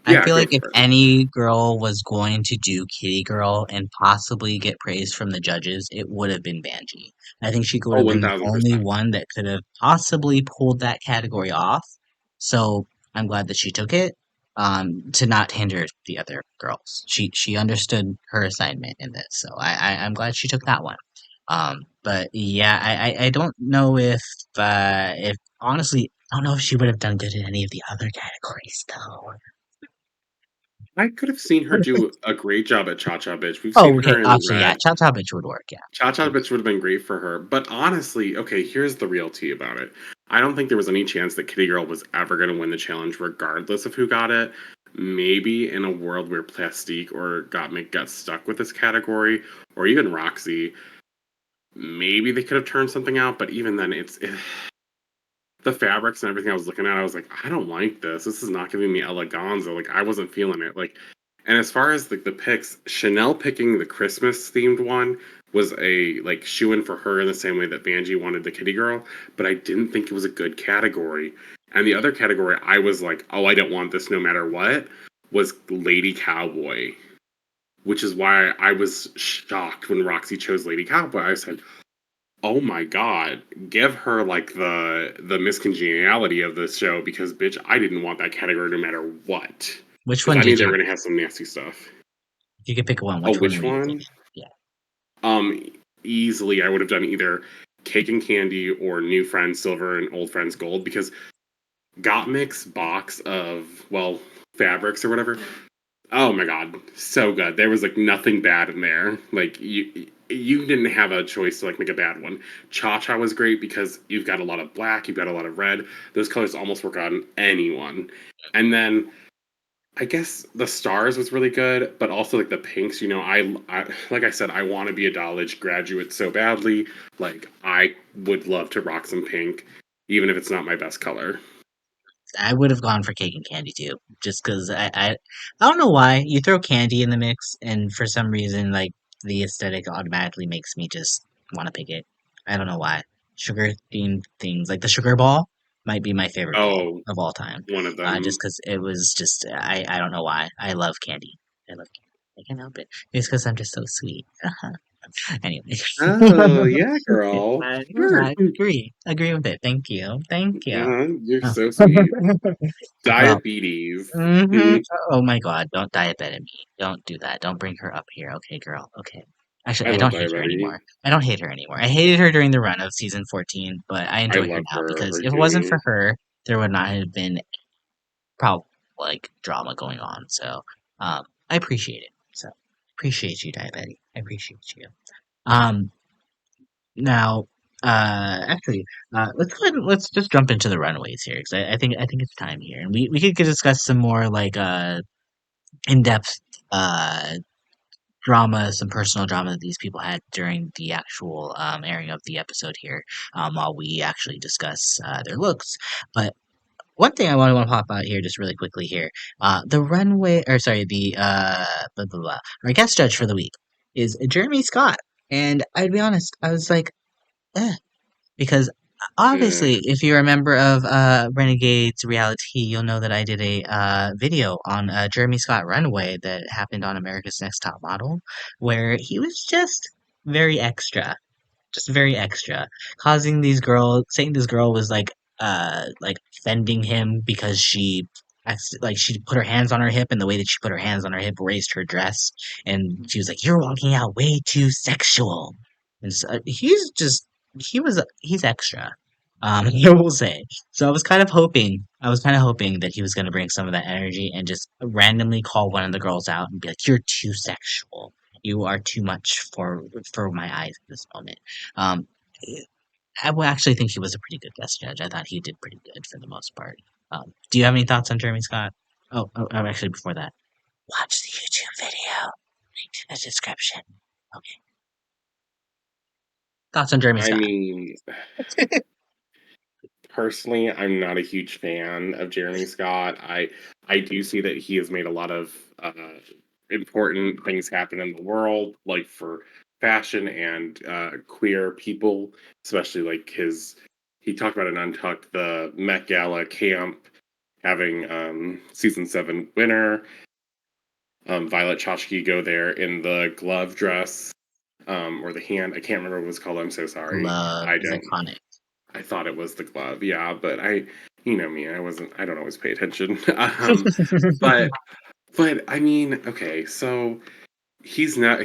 I Yeah, feel go like if for it. any girl was going to do Kitty Girl and possibly get praise from the judges, it would have been Vanjie. I think she would Oh, have been the only 1000%. one that could have possibly pulled that category off. So I'm glad that she took it, to not hinder the other girls. She understood her assignment in this, so I'm glad she took that one. But yeah, I don't know if honestly I don't know if she would have done good in any of the other categories though. I could have seen her do a great job at Cha Cha Bitch. We've seen Oh, okay. her in Actually, yeah, Red. Chow Chow Bitch would work. Yeah. Cha Cha Bitch would have been great for her. But honestly, okay, here's the real tea about it. I don't think there was any chance that Kitty Girl was ever going to win the challenge, regardless of who got it. maybe in a world where Plastique or Gottmik got stuck with this category, or even Roxxxy, maybe they could have turned something out. But even then, the fabrics and everything I was looking at. I was like, I don't like this. This is not giving me eleganza. Like, I wasn't feeling it. Like, and as far as like the picks, Shannel picking the Christmas themed one was a like shoe in for her in the same way that Vanjie wanted the Kitty Girl. But I didn't think it was a good category. And the other category, I was like, oh, I don't want this no matter what, was Lady Cowboy, which is why I was shocked when Roxxxy chose Lady Cowboy. I said, "Oh my god, give her like the miscongeniality of this show because bitch, I didn't want that category no matter what Which because one I knew did they were you? gonna have some nasty stuff." If you could pick one, Oh, which one which were you one? picking? Yeah. Um, Easily I would have done either Cake and Candy or New Friends Silver and Old Friends Gold because Gottmik's box of fabrics or whatever. Oh my god, so good. There was like nothing bad in there. Like you didn't have a choice to like make a bad one. Cha Cha was great because you've got a lot of black, you've got a lot of red. Those colors almost work on anyone. And then I guess the stars was really good, but also like the pinks. I like I said, I want to be a college graduate so badly. Like I would love to rock some pink, even if it's not my best color. I would have gone for cake and candy too, just because I don't know why you throw candy in the mix, and for some reason, like the aesthetic automatically makes me just want to pick it. I don't know why. Sugar themed things like the sugar ball might be my favorite ball Oh, of all time. one of Just them. because it was just I don't know why I love candy. I love candy. I can't help it. It's because I'm just so sweet. Anyway. Oh yeah, girl. Yeah, Sure. I agree. Agree with it. Thank you. Thank you. You're Oh. so sweet. Well, Diabetes. hmm. Mm, Oh my God, don't diabetic me. Don't do that. Don't bring her up here. Okay, girl. Okay. Actually, I I love don't hate her diabetes. anymore. I don't hate her anymore. I hated her during the run of season 14, but I I enjoy her love now her because if it wasn't for originally. her, there would not have been probably like drama going on. So, I appreciate it. So, appreciate you, diabetic. I appreciate you. Um, Now, actually, let's go ahead and let's just jump into the runaways here because I think it's time here, and we could discuss some more like in-depth uh drama, some personal drama that these people had during the actual airing of the episode here, while we actually discuss their looks. But one thing I want to pop out here just really quickly here, the runway or sorry, the blah blah blah, our guest judge for the week is Jeremy Scott, and I'd be honest, I was like. Eh, because Uh, obviously, if you're a member of Renegade's Reality, you'll know that I did a video on Jeremy Scott Runaway that happened on America's Next Top Model, where he was just very extra, causing these girls, saying this girl was like offending him because like she put her hands on her hip, and the way that she put her hands on her hip raised her dress, and she was like, "You're walking out way too sexual," and so, he's extra. I will say. So I was kind of hoping that he was going to bring some of that energy and just randomly call one of the girls out and be like, "You're too sexual. You are too much for my eyes at this moment." Um, I would actually think he was a pretty good guest judge. I thought he did pretty good for the most part. Do you have any thoughts on Jeremy Scott? Actually, before that, watch the YouTube video. Link in the description. Okay. Thoughts on Jeremy I Scott? mean, personally, I'm not a huge fan of Jeremy Scott. I do see that he has made a lot of important things happen in the world, like for fashion and queer people, especially like his. He talked about an Untucked, the Met Gala camp, having season 7 winner Violet Chachki go there in the glove dress or the hand. I can't remember what it was called. I'm so sorry. Love I is don't. iconic. I thought it was the glove. Yeah, but you know me. I wasn't. I don't always pay attention. But I mean, okay. So he's not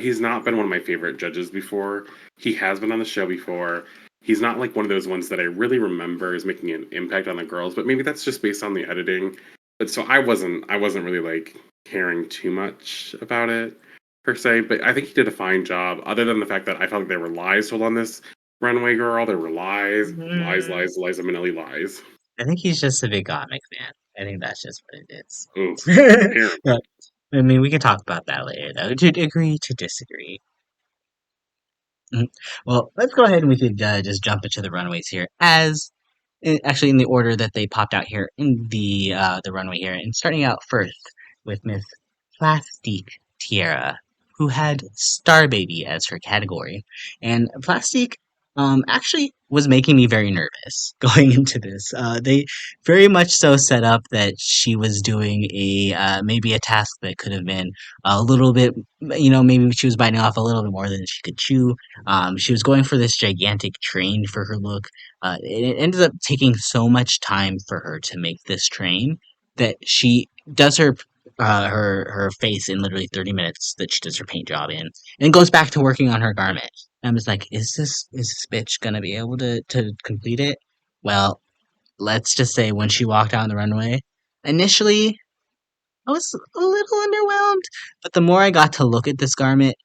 been one of my favorite judges before. He has been on the show before. He's not like one of those ones that I really remember is making an impact on the girls, but maybe that's just based on the editing. But so I wasn't really like caring too much about it per se, but I think he did a fine job, other than the fact that I felt like there were lies told on this runway girl. There were lies, lies, Mm, lies, Liza Minnelli lies. I think he's just a big Gottmik fan. I think that's just what it is. Oof, apparently. But, I mean, we can talk about that later, though. To agree to disagree. Mhm. Well, let's go ahead and we could just jump into the runways here, actually in the order that they popped out here in the runway here, and starting out first with Miss Plastique Tiara, who had Star Baby as her category, and Plastique actually was making me very nervous going into this. They very much so set up that she was doing a maybe a task that could have been a little bit, maybe she was biting off a little bit more than she could chew. She was going for this gigantic train for her look. It ended up taking so much time for her to make this train that she does her face in literally 30 minutes that she does her paint job in, and goes back to working on her garment. And I'm just like, is this bitch gonna be able to complete it? Well, let's just say when she walked out on the runway, initially I was a little underwhelmed, but the more I got to look at this garment,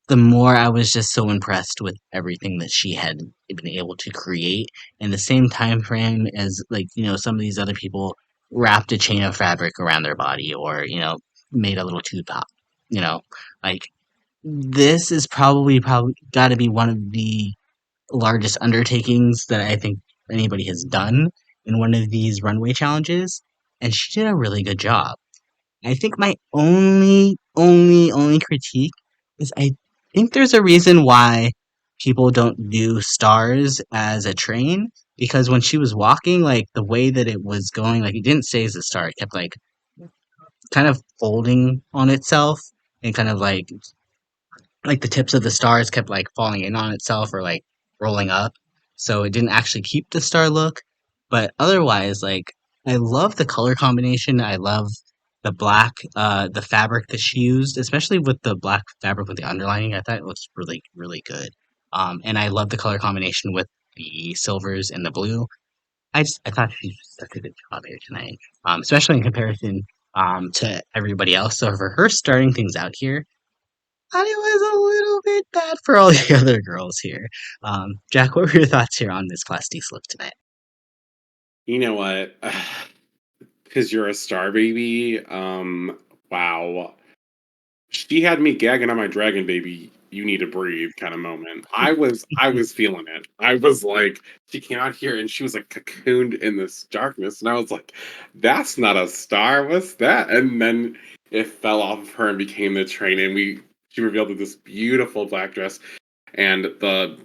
the more I was just so impressed with everything that she had been able to create in the same time frame as, like, some of these other people wrapped a chain of fabric around their body, or made a little tube top. You know, like, this is probably got to be one of the largest undertakings that I think anybody has done in one of these runway challenges, and she did a really good job. I think my only critique is I think there's a reason why people don't do stars as a train, because when she was walking, like, the way that it was going, like, it didn't stay as a star. It kept, like, kind of folding on itself, and kind of like the tips of the stars kept, like, falling in on itself, or like rolling up, so it didn't actually keep the star look. But otherwise, like, I love the color combination. I love the fabric that she used, especially with the black fabric with the underlining. I thought it looks really really good. And I love the color combination with the silvers and the blue. I thought she did such a good job here tonight, especially in comparison to everybody else. So for her starting things out here, thought it was a little bit bad for all the other girls here. Jack, what were your thoughts here on this Plastique look tonight? You know what? Because you're a star baby. Wow. She had me gagging on my dragon baby. You need to breathe kind of moment. I was feeling it. I was like, she came out here and she was like cocooned in this darkness, and I was like, that's not a star. What's that? And then it fell off of her and became the train, and she revealed this beautiful black dress, and the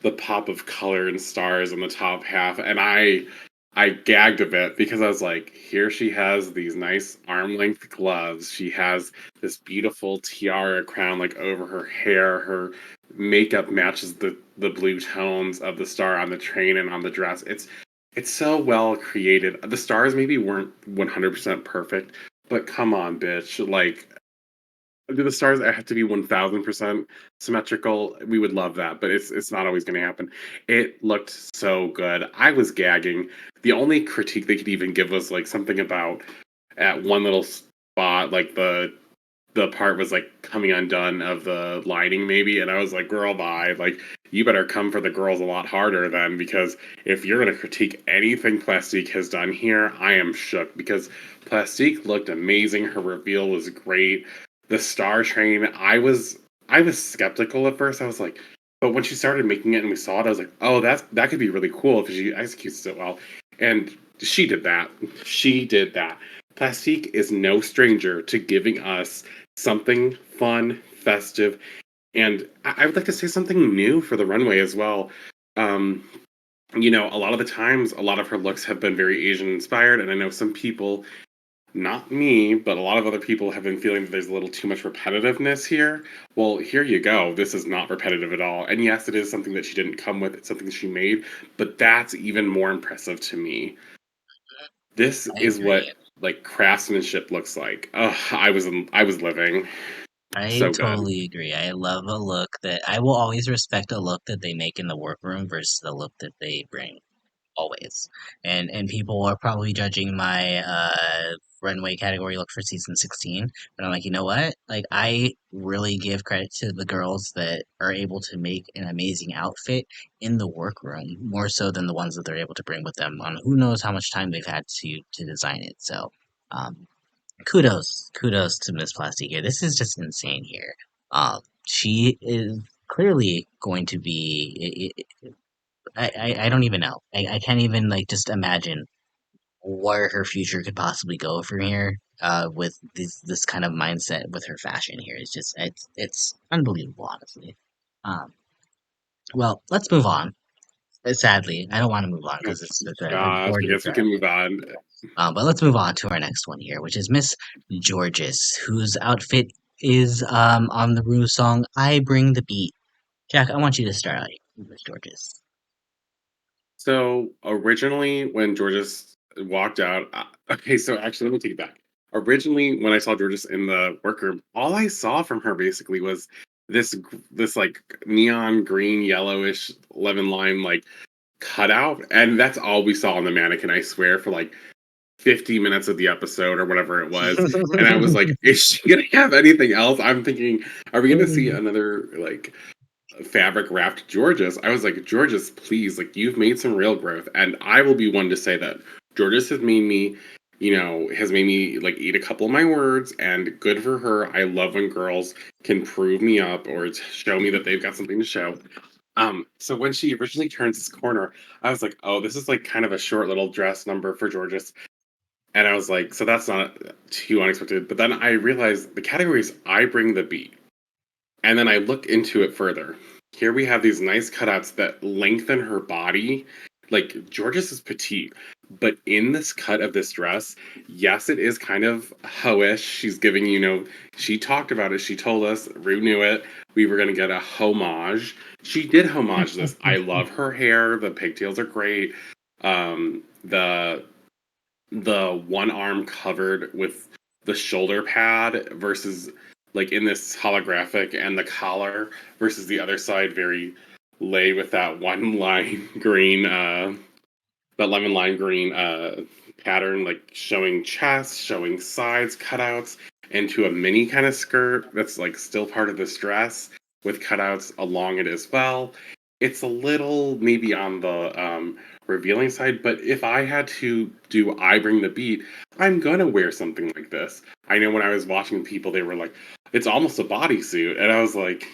the pop of color and stars on the top half, and I gagged a bit because I was like, here she has these nice arm length gloves. She has this beautiful tiara crown like over her hair. Her makeup matches the blue tones of the star on the train and on the dress. It's so well created. The stars maybe weren't 100% perfect, but come on, bitch. Like, do the stars have to be 1000% symmetrical? We would love that, but it's not always going to happen. It looked so good. I was gagging. The only critique they could even give was like something about at one little spot, like the part was like coming undone of the lining maybe, and I was like, girl, bye. Like, you better come for the girls a lot harder then, because if you're going to critique anything Plastique has done here, I am shook, because Plastique looked amazing. Her reveal was great. The star train, I was skeptical at first. I was like, but when she started making it and we saw it, I was like, oh, that could be really cool if she executes it well. And she did that. She did that. Plastique is no stranger to giving us something fun, festive, and I would like to say something new for the runway as well. Um, a lot of the times, a lot of her looks have been very Asian inspired, and I know some people, not me, but a lot of other people have been feeling that there's a little too much repetitiveness here. Well, here you go. This is not repetitive at all. And yes, it is something that she didn't come with, it's something she made, but that's even more impressive to me. This I is agree. what like craftsmanship looks like. Oh, I was living. I So good. totally agree. I love a look that I will always respect a look that they make in the workroom versus the look that they bring. Always. And people are probably judging my runway category look for season 16. But I'm like, you know what? Like, I really give credit to the girls that are able to make an amazing outfit in the workroom, more so than the ones that they're able to bring with them on who knows how much time they've had to design it. So, um, kudos to Miss Plastique. This is just insane here. She is clearly going to be. I don't even know. I can't even like just imagine where her future could possibly go from here. With this kind of mindset with her fashion here, it's unbelievable, honestly. Um, well, let's move on. Sadly, I don't want to move on Oh, because it's such a gosh, I gorgeous guess we can move on. but let's move on to our next one here, which is Miss Jorgeous, whose outfit is on the Rue song "I Bring the Beat." Jack, I want you to start out, Miss Jorgeous. So originally, when Georges walked out, okay, so actually, let me take it back. Originally, when I saw Georges in the workroom, all I saw from her basically was this like neon green, yellowish lemon lime like cutout, and that's all we saw on the mannequin. I swear for like 50 minutes of the episode or whatever it was. And I was like, is she gonna have anything else? I'm thinking, are we gonna see another like fabric wrapped Georges? I was like, Georges, please, like you've made some real growth. And I will be one to say that Georges has made me, has made me like eat a couple of my words, and good for her. I love when girls can prove me up or show me that they've got something to show. So when she originally turns this corner, I was like, oh, this is like kind of a short little dress number for Georges. And I was like, so that's not too unexpected. But then I realized the category is I bring the beat. And then I look into it further. Here we have these nice cutouts that lengthen her body. Like Georges is petite, but in this cut of this dress, yes, it is kind of hoish. She's giving, she talked about it. She told us, Rue knew it. We were going to get a homage. She did homage this. I love her hair. The pigtails are great. The one arm covered with the shoulder pad versus like in this holographic, and the collar versus the other side very laid with that one line green that lemon lime green pattern, like showing chest, showing sides cutouts into a mini kind of skirt that's like still part of this dress with cutouts along it as well. It's a little maybe on the revealing side, but if I had to do I bring the beat, I'm gonna wear something like this. I know when I was watching people, they were like, it's almost a bodysuit. And I was like,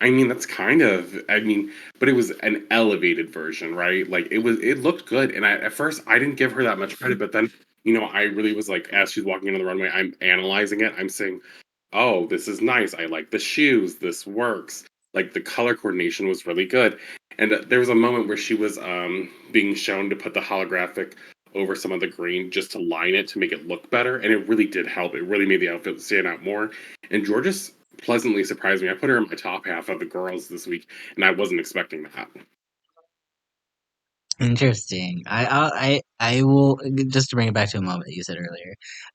I mean, that's kind of, I mean, but it was an elevated version, right? Like it looked good. And at first I didn't give her that much credit, but then, I really was like, as she's walking into the runway, I'm analyzing it. I'm saying, oh, this is nice. I like the shoes. This works. Like the color coordination was really good. And there was a moment where she was being shown to put the holographic over some of the green just to line it to make it look better. And it really did help. It really made the outfit stand out more. And Georges pleasantly surprised me. I put her in my top half of the girls this week, and I wasn't expecting that. Interesting. I will just to bring it back to a moment that you said earlier.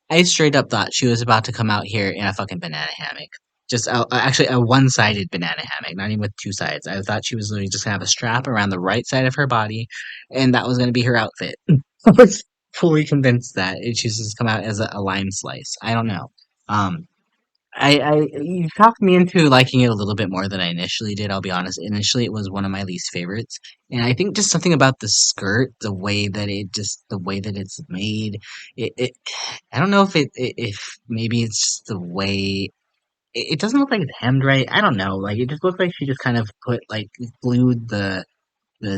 I straight up thought she was about to come out here in a fucking banana hammock. Just actually a one-sided banana hammock, not even with two sides. I thought she was literally just gonna have a strap around the right side of her body, and that was gonna be her outfit. I was fully convinced that she was just come out as a lime slice. I don't know. Um, you talked me into liking it a little bit more than I initially did. I'll be honest. Initially, it was one of my least favorites, and I think just something about the skirt, the way that it's made, it I don't know if maybe it's just the way it doesn't look like it's hemmed right. I don't know. Like it just looks like she just kind of glued the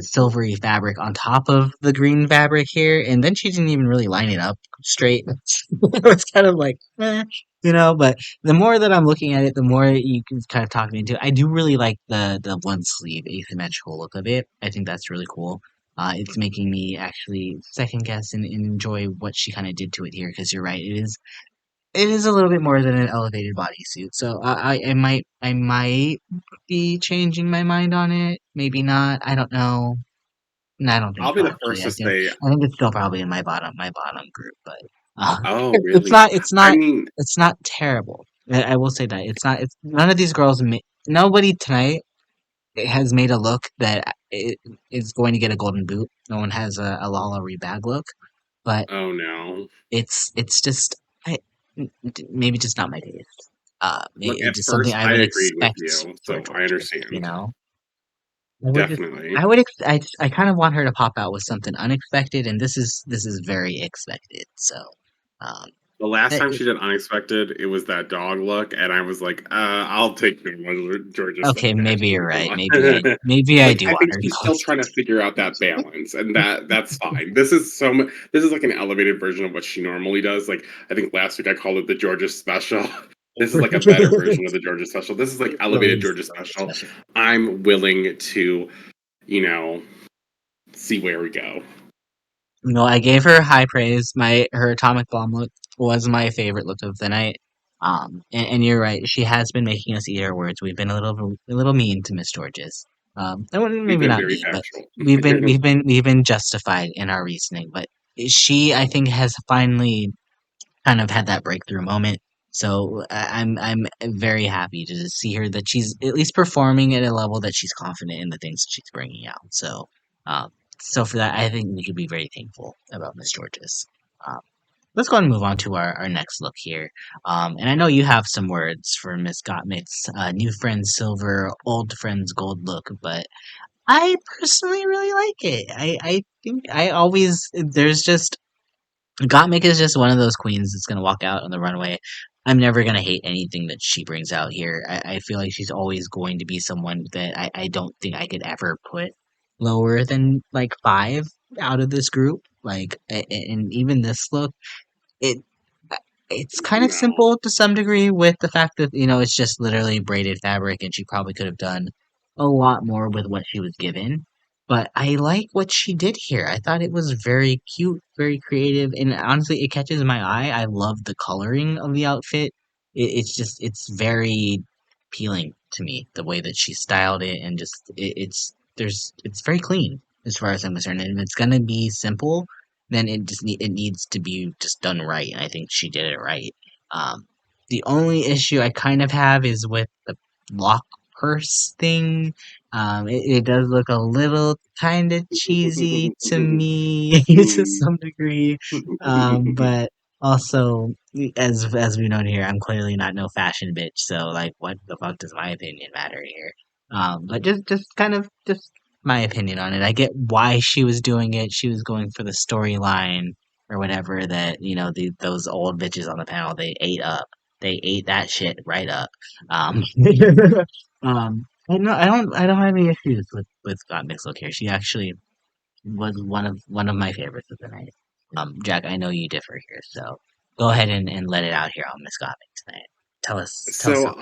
silvery fabric on top of the green fabric here, and then she didn't even really line it up straight. It was kind of like, but the more that I'm looking at it, the more you can kind of talk me into it. I do really like the one sleeve asymmetrical look of it. I think that's really cool. It's making me actually second guess and enjoy what she kind of did to it here, because you're right, it is a little bit more than an elevated bodysuit. So I might be changing my mind on it. Maybe not. I don't know. No, I don't think I'll be so. the Actually, first I to think say, I think it's still probably in my bottom group, but oh, it's really? not. It's I not. mean, It's not terrible. I will say that it's not. It's none of these girls. Nobody tonight has made a look that is going to get a golden boot. No one has a Lala Rebag look. but Oh no. it's just I maybe just not my taste. Look, Maybe at just something first I I would agreed with expect you, for so I Jorgeous, you understand. know? Definitely. I kind of want her to pop out with something unexpected, and this is very expected. So, um, The last eh, time she did unexpected, it was that dog look, and I was like, I'll take normal Georgia stuff okay, back. maybe you're Come right. on. Maybe I Like, do I want think her to she's go still trying to figure out that balance, and that's fine. This is this is like an elevated version of what she normally does. Like, I think last week I called it the Georgia special. This is like a better version of the Georgia special. This is like elevated Release Georgia Georgia special. special. I'm willing to, you know, see where we go. No, I gave her high praise. Her atomic bomb look was my favorite look of the night. And you're right. She has been making us eat our words. We've been a little mean to Miss Georges. Well, We've maybe been not very mean, but factual. we've been justified in our reasoning. But she, I think, has finally kind of had that breakthrough moment. So I'm very happy to see her that she's at least performing at a level that she's confident in the things that she's bringing out. Um, so for that, I think we could be very thankful about Miss Georges. Um, let's go and move on to our next look here. And I know you have some words for Miss Gottmik's new friends silver, old friends gold look, but I personally really like it. I think I always there's just Gottmik is just one of those queens that's gonna walk out on the runway. I'm never gonna hate anything that she brings out here. I feel like she's always going to be someone that I don't think I could ever put lower than like five out of this group. And even this look, it it's kind of No. simple to some degree with the fact that, it's just literally braided fabric and she probably could have done a lot more with what she was given. But I like what she did here. I thought it was very cute, very creative, and honestly, it catches my eye. I love the coloring of the outfit. It's very appealing to me, the way that she styled it, and just, it's very clean as far as I'm concerned. And if it's gonna be simple, then it needs to be just done right, and I think she did it right. The only issue I kind of have is with the lock purse thing. It does look a little kind of cheesy to me to some degree, but also as we know here, I'm clearly not no fashion bitch, so like, what the fuck does my opinion matter here? But just kind of just my opinion on it. I get why she was doing it. She was going for the storyline or whatever that, those old bitches on the panel, they ate up. They ate that shit right up. Um, I don't have any issues with Gottmik's look here. She actually was one of my favorites of the night. Jack, I know you differ here, so go ahead and let it out here on Miss Gottmik tonight. Tell us So something.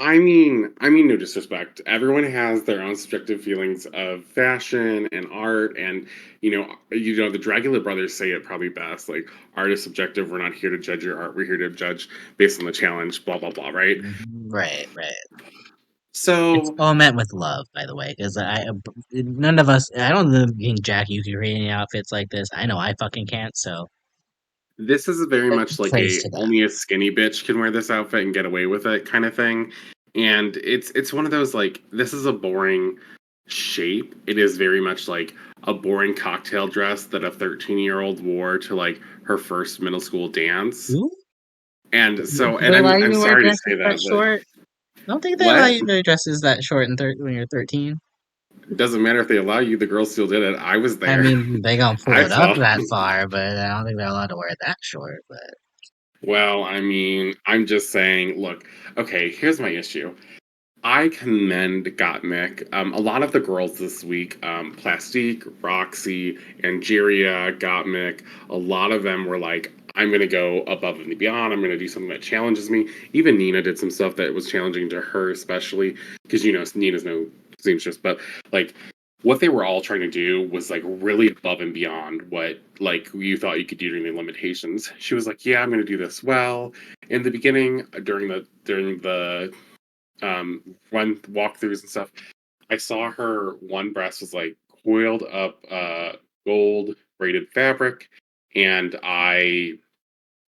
I mean, no disrespect. Everyone has their own subjective feelings of fashion and art, and the Dragula brothers say it probably best. Like, art is subjective. We're not here to judge your art. We're here to judge based on the challenge. Blah blah blah. Right. Right, right. It's So all meant with love, by the way, because none of us, I don't think Jack, you can create any outfits like this. I know I fucking can't, so this is very much like praise a to them. only a skinny bitch can wear this outfit and get away with it kind of thing. And it's one of those, like, this is a boring shape. It is very much like a boring cocktail dress that a 13-year-old wore to like her first middle school dance. Ooh, And do so, and they allow you I'm to wear sorry to dresses say that that, but short? I don't think they allow what? you to wear dresses that short when you're 13. It doesn't matter if they allow you, the girl still did it. I was I there. mean, they gonna pull I it up saw. that far, but I don't think they're allowed to wear it that short. But Well, I mean, I'm just saying, look, okay, here's my issue. I commend Gottmik. A lot of the girls this week, Plastique, Roxxxy, Angeria, Gottmik, a lot of them were like, I'm going to go above and beyond. I'm going to do something that challenges me. Even Nina did some stuff that was challenging to her, especially because, Nina's no seamstress, but like, what they were all trying to do was like really above and beyond what like you thought you could do during the limitations. She was like, "Yeah, I'm going to do this well." In the beginning, during the run walkthroughs and stuff, I saw her one breast was like coiled up gold braided fabric, and I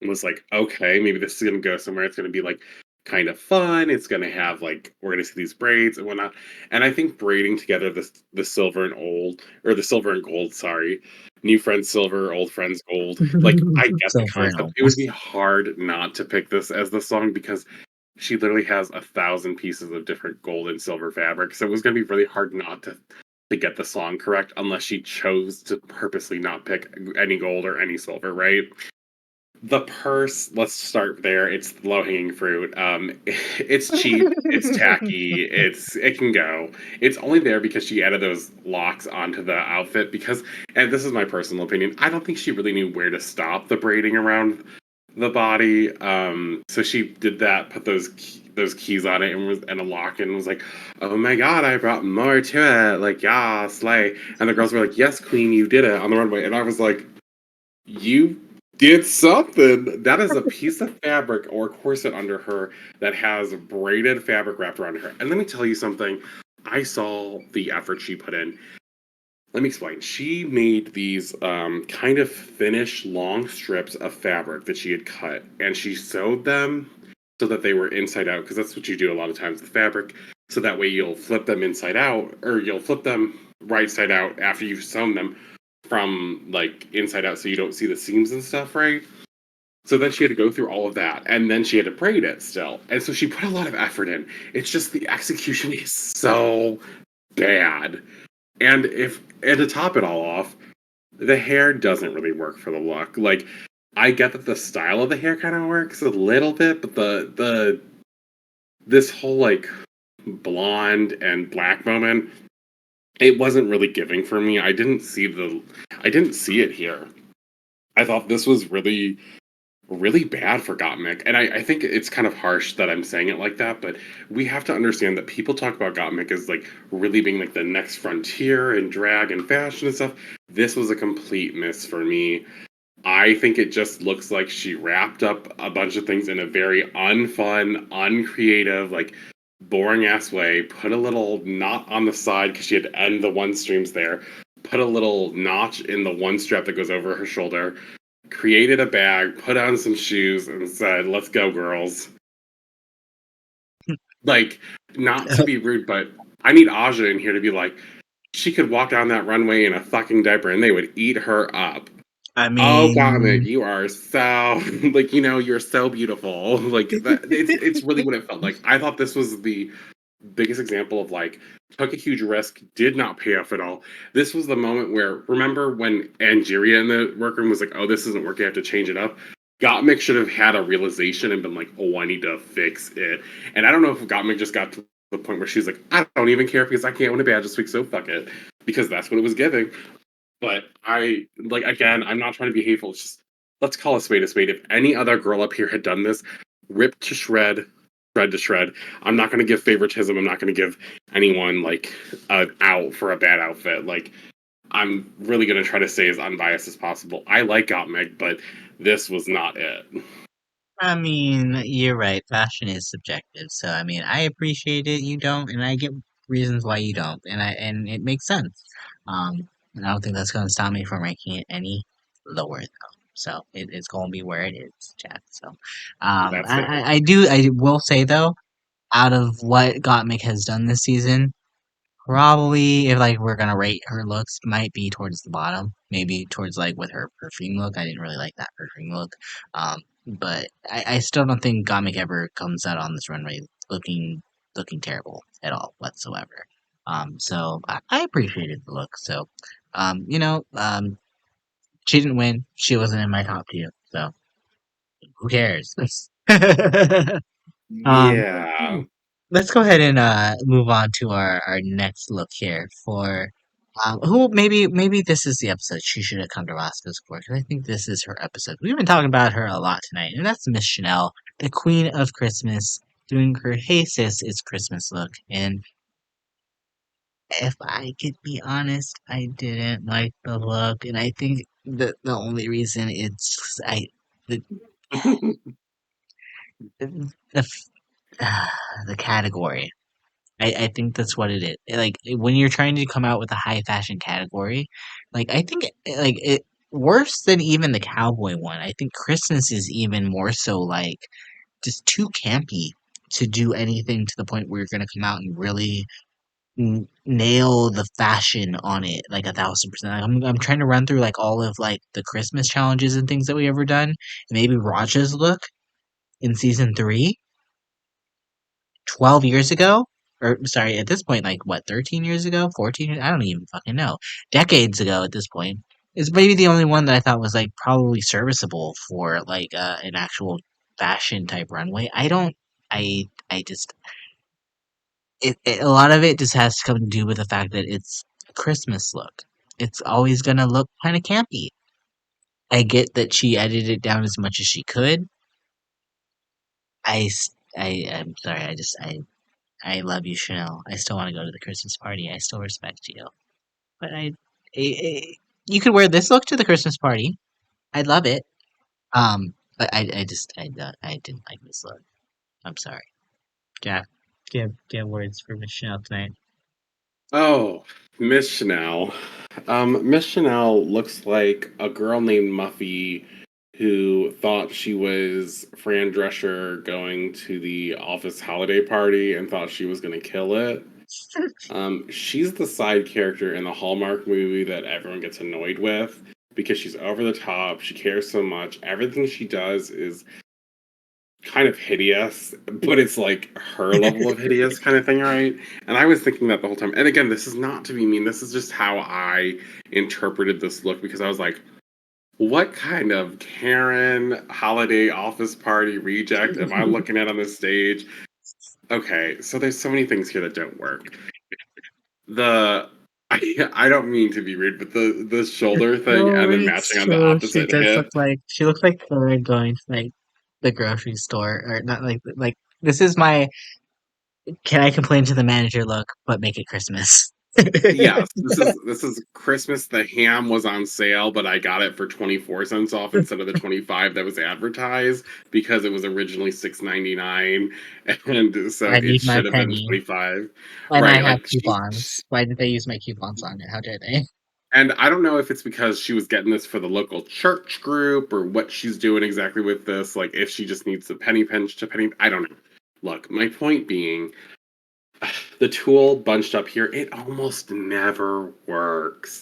was like, okay, maybe this is gonna go somewhere. It's gonna be like kind of fun. It's going to have like we're going to see these braids and whatnot. And I think braiding together the silver and old or the silver and gold, sorry, new friends silver, old friends gold. Like I get the Silver and concept. all. It would be hard not to pick this as the song because she literally has 1,000 pieces of different gold and silver fabric. So it was going to be really hard not to get the song correct unless she chose to purposely not pick any gold or any silver, right? The purse, let's start there. It's low hanging fruit. It's cheap, it's tacky, it can go. It's only there because she added those locks onto the outfit because, and this is my personal opinion, I don't think she really knew where to stop the braiding around the body. So she did that, put those keys on it and a lock and was like, "Oh my god, I brought more to it!" Like, yeah, slay. And the girls were like, "Yes, queen, you did it on the runway." And I was like, "You did something. That is a piece of fabric or corset under her that has braided fabric wrapped around her." And let me tell you something. I saw the effort she put in. Let me explain. She made these kind of finished long strips of fabric that she had cut, and she sewed them so that they were inside out, because that's what you do a lot of times with fabric. So that way you'll flip them inside out, or you'll flip them right side out after you've sewn them from like inside out so you don't see the seams and stuff, right? So then she had to go through all of that, and then she had to braid it still. And so she put a lot of effort in. It's just the execution is so bad. And to top it all off, the hair doesn't really work for the look. Like, I get that the style of the hair kind of works a little bit, but the this whole like blonde and black moment, it wasn't really giving for me. I didn't see it here. I thought this was really bad for Gottmik. And I think it's kind of harsh that I'm saying it like that, but we have to understand that people talk about Gottmik as like really being like the next frontier in drag and fashion and stuff. This was a complete miss for me. I think it just looks like she wrapped up a bunch of things in a very unfun, uncreative, like boring ass way. Put a little knot on the side because she had to end the one streams there. Put a little notch in the one strap that goes over her shoulder. Created a bag, put on some shoes, and said, "Let's go, girls." Like, not to be rude, but I need Aja in here to be like, she could walk down that runway in a fucking diaper and they would eat her up. I Oh, Gottmik, mean, you are so like you're so beautiful. Like that, it's really what it felt like. I thought this was the biggest example of like took a huge risk, did not pay off at all. This was the moment where remember when Angeria in the workroom was like, "Oh, this isn't working. I have to change it up." Gottmik should have had a realization and been like, "Oh, I need to fix it." And I don't know if Gottmik just got to the point where she's like, "I don't even care because I can't win a badge this week, so fuck it," because that's what it was giving. But I like again, I'm not trying to be hateful. It's just let's call a spade a spade. If any other girl up here had done this, ripped to shred, shred to shred. I'm not going to give favoritism. I'm not going to give anyone like an out for a bad outfit. Like I'm really going to try to stay as unbiased as possible. I like Gottmik, but this was not it. I mean, you're right. Fashion is subjective. So, I mean, I appreciate it. You don't, and I get reasons why you don't, and it makes sense. And I don't think that's going to stop me from ranking it any lower though. So it's going to be where it is, Chad. So, That's fair. I will say though, out of what Gottmik has done this season, probably, if like we're gonna rate her looks, might be towards the bottom. Maybe towards like with her perfume look. I didn't really like that perfume look. But I still don't think Gottmik ever comes out on this runway looking looking terrible at all whatsoever. So I appreciated the look. So, she didn't win. She wasn't in my top two. So who cares? um, Yeah. let's go ahead and move on to our next look here for who maybe this is the episode she should have come to Roscoe's for because I think this is her episode. We've been talking about her a lot tonight, and that's Miss Shannel, the Queen of Christmas, doing her "Hey Sis, It's Christmas" look. And if I could be honest, I didn't like the look, and I think the only reason it's I the the, the, the category. I think that's what it is. Like when you're trying to come out with a high fashion category, like I think like it worse than even the cowboy one. I think Christmas is even more so like just too campy. to do anything to the point where you're gonna come out and really nail the fashion on it like 1,000%. Like, I'm trying to run through like all of like the Christmas challenges and things that we ever done. And maybe Raja's look in season three, 12 years ago, or sorry, at this point, like what, 13 years ago, 14 years, I don't even fucking know, decades ago at this point, is maybe the only one that I thought was like probably serviceable for like an actual fashion type runway. I just a lot of it just has to come to do with the fact that it's a Christmas look. It's always gonna look kind of campy. I get that she edited it down as much as she could. I'm sorry. I love you, Chanel. I still want to go to the Christmas party. I still respect you. But you could wear this look to the Christmas party. I'd love it. But I didn't like this look. I'm sorry. Jack, give words for Miss Chanel tonight. Oh, Miss Chanel. Miss Chanel looks like a girl named Muffy who thought she was Fran Drescher going to the office holiday party and thought she was going to kill it. She's the side character in the Hallmark movie that everyone gets annoyed with because she's over the top. She cares so much. Everything she does is kind of hideous, but it's like her level of hideous kind of thing, right? And I was thinking that the whole time. And again, this is not to be mean. This is just how I interpreted this look because I was like, what kind of Karen holiday office party reject am I looking at on this stage? Okay, so there's so many things here that don't work. The I don't mean to be rude, but the shoulder thing No, and then it's matching on the true. opposite hip. She looks like her going to like the grocery store or not like this is my can I complain to the manager look, but make it Christmas. Yes, this is Christmas. The ham was on sale, but I got it for 24 cents off instead of the 25 that was advertised because it was originally 6.99, and so I it need my should have been penny. 25. And I Right, have like coupons. Why did they use my coupons on it? How dare they? and I don't know if it's because she was getting this for the local church group or what she's doing exactly with this, like if she just needs the penny pinch to penny, I don't know. Look, my point being the tool bunched up here, it almost never works.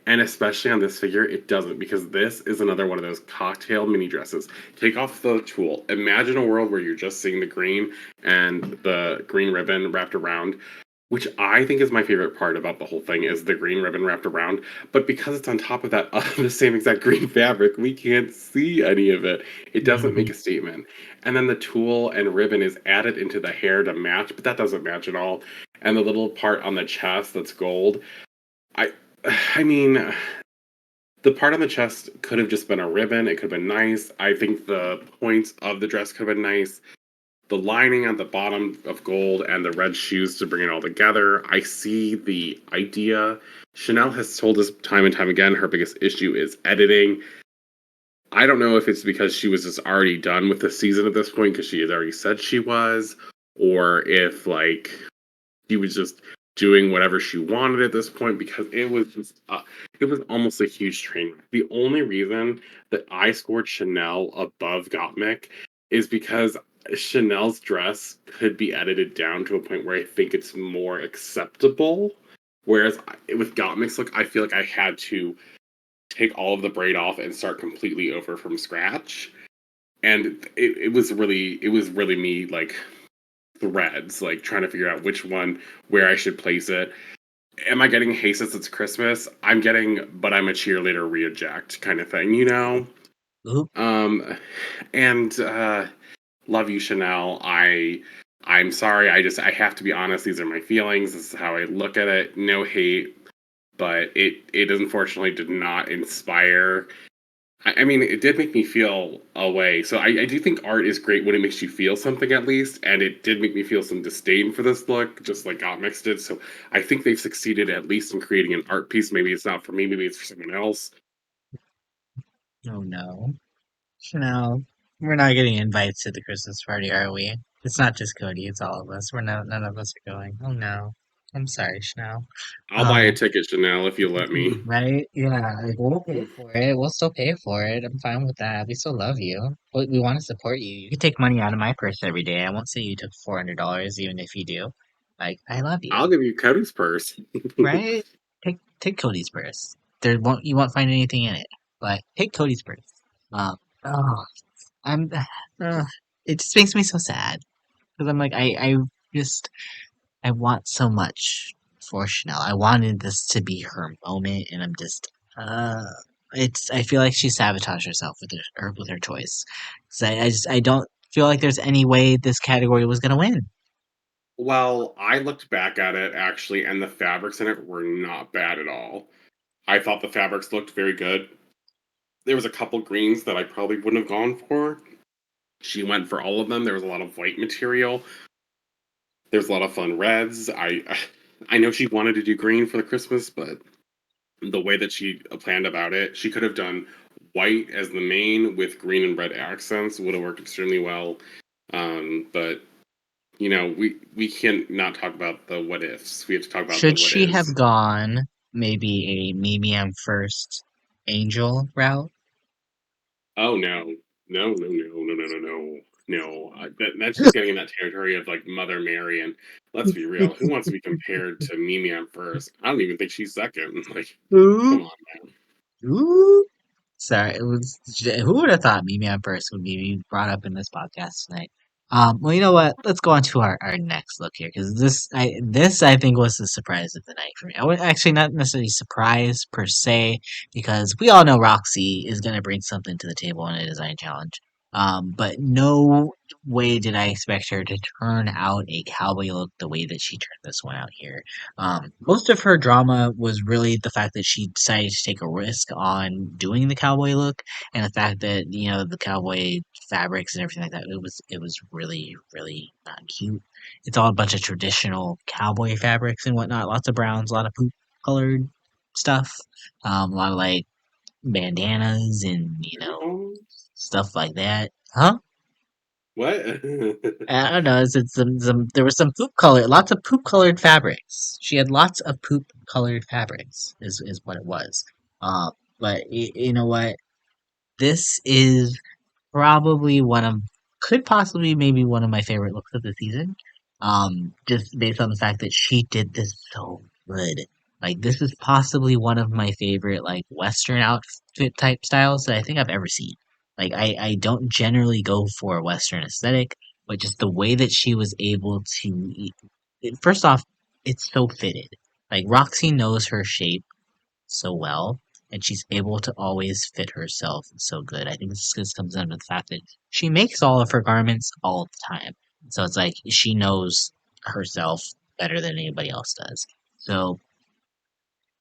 And especially on this figure, it doesn't because this is another one of those cocktail mini dresses. Take off the tool. Imagine a world where you're just seeing the green and the green ribbon wrapped around, which I think is my favorite part about the whole thing is the green ribbon wrapped around. But because it's on top of that the same exact green fabric, we can't see any of it. It doesn't make Mhm. a statement. And then the tool and ribbon is added into the hair to match, but that doesn't match at all. And the little part on the chest that's gold. I I mean, the part on the chest could have just been a ribbon. It could have been nice. I think the points of the dress could have been nice. The lining at the bottom of gold and the red shoes to bring it all together. I see the idea. Chanel has told us time and time again her biggest issue is editing. I don't know if it's because she was just already done with the season at this point because she had already said she was, or if like she was just doing whatever she wanted at this point because it was almost a huge train wreck. The only reason that I scored Chanel above Gottmik is because Chanel's dress could be edited down to a point where I think it's more acceptable. Whereas with Gottmik's look, I feel like I had to take all of the braid off and start completely over from scratch. And it was really me like threads, like trying to figure out which one where I should place it. Am I getting Hey Sis It's Christmas? I'm getting but I'm a cheerleader reject kind of thing, you know? Oop. Um and love you, Chanel. I'm sorry, I have to be honest, these are my feelings. This is how I look at it. No hate, but it unfortunately did not inspire. I mean, it did make me feel a way. So I do think art is great when it makes you feel something at least, and it did make me feel some disdain for this look, just like Gottmik did. So I think they've succeeded at least in creating an art piece. Maybe it's not for me, maybe it's for someone else. Oh no. Chanel. We're not getting invites to the Christmas party, are we? It's not just Cody, it's all of us. We're not none of us are going. Oh no. I'm sorry, Chanel. I'll buy a ticket, Shannel, if you let me. Right? Yeah, like we'll pay for it. We'll still pay for it. I'm fine with that. We still love you. We want to support you. You can take money out of my purse every day. I won't say you took $400, even if you do. Like, I love I'll you. give you Cody's purse. Right? Take Cody's purse. You won't find anything in it. But take Cody's purse. Um, oh, I'm. Uh, it just makes me so sad because I'm like I just I want so much for Chanel. I wanted this to be her moment, and I'm just uh, it's. I feel like she sabotaged herself with her choice. 'Cause I don't feel like there's any way this category was gonna win. Well, I looked back at it actually, and the fabrics in it were not bad at all. I thought the fabrics looked very good. There was a couple greens that I probably wouldn't have gone for. She went for all of them. There was a lot of white material. There's a lot of fun reds. I know she wanted to do green for the Christmas, but the way that she planned about it, she could have done white as the main with green and red accents. Would have worked extremely well. But we can't not talk about the what ifs. We have to talk about the Should what she is. have gone maybe a medium first angel route? Oh no, no, no, no, no, no, no, no, no. That's just getting in that territory of like Mother Mary. And let's be real, who wants to be compared to Mimi at first? I don't even think she's second. Like, come Ooh, on, man. ooh. Sorry, it was who would have thought Mimi on first would be brought up in this podcast tonight. Well, you know what? Let's go on to our next look here because this I think was the surprise of the night for me. I was actually not necessarily surprised per se because we all know Roxxxy is going to bring something to the table in a design challenge. But no way did I expect her to turn out a cowboy look the way that she turned this one out here. Most of her drama was really the fact that she decided to take a risk on doing the cowboy look, and the fact that the cowboy fabrics and everything like that. It was really not cute. It's all a bunch of traditional cowboy fabrics and whatnot. Lots of browns, a lot of poop colored stuff. A lot of like bandanas and Oh, stuff like that. Huh? what? I don't know. It's some there was some poop color, lots of poop colored fabrics. She had lots of poop colored fabrics, is what it was. Uh, but you know what? This is probably could possibly maybe one of my favorite looks of the season. Just based on the fact that she did this so good. Like this is possibly one of my favorite like Western outfit type styles that I think I've ever seen. Like I don't generally go for a Western aesthetic, but just the way that she was able to first off, it's so fitted. Like Roxy knows her shape so well, and she's able to always fit herself so good. I think this just comes down to the fact that she makes all of her garments all the time. So it's like she knows herself better than anybody else does. So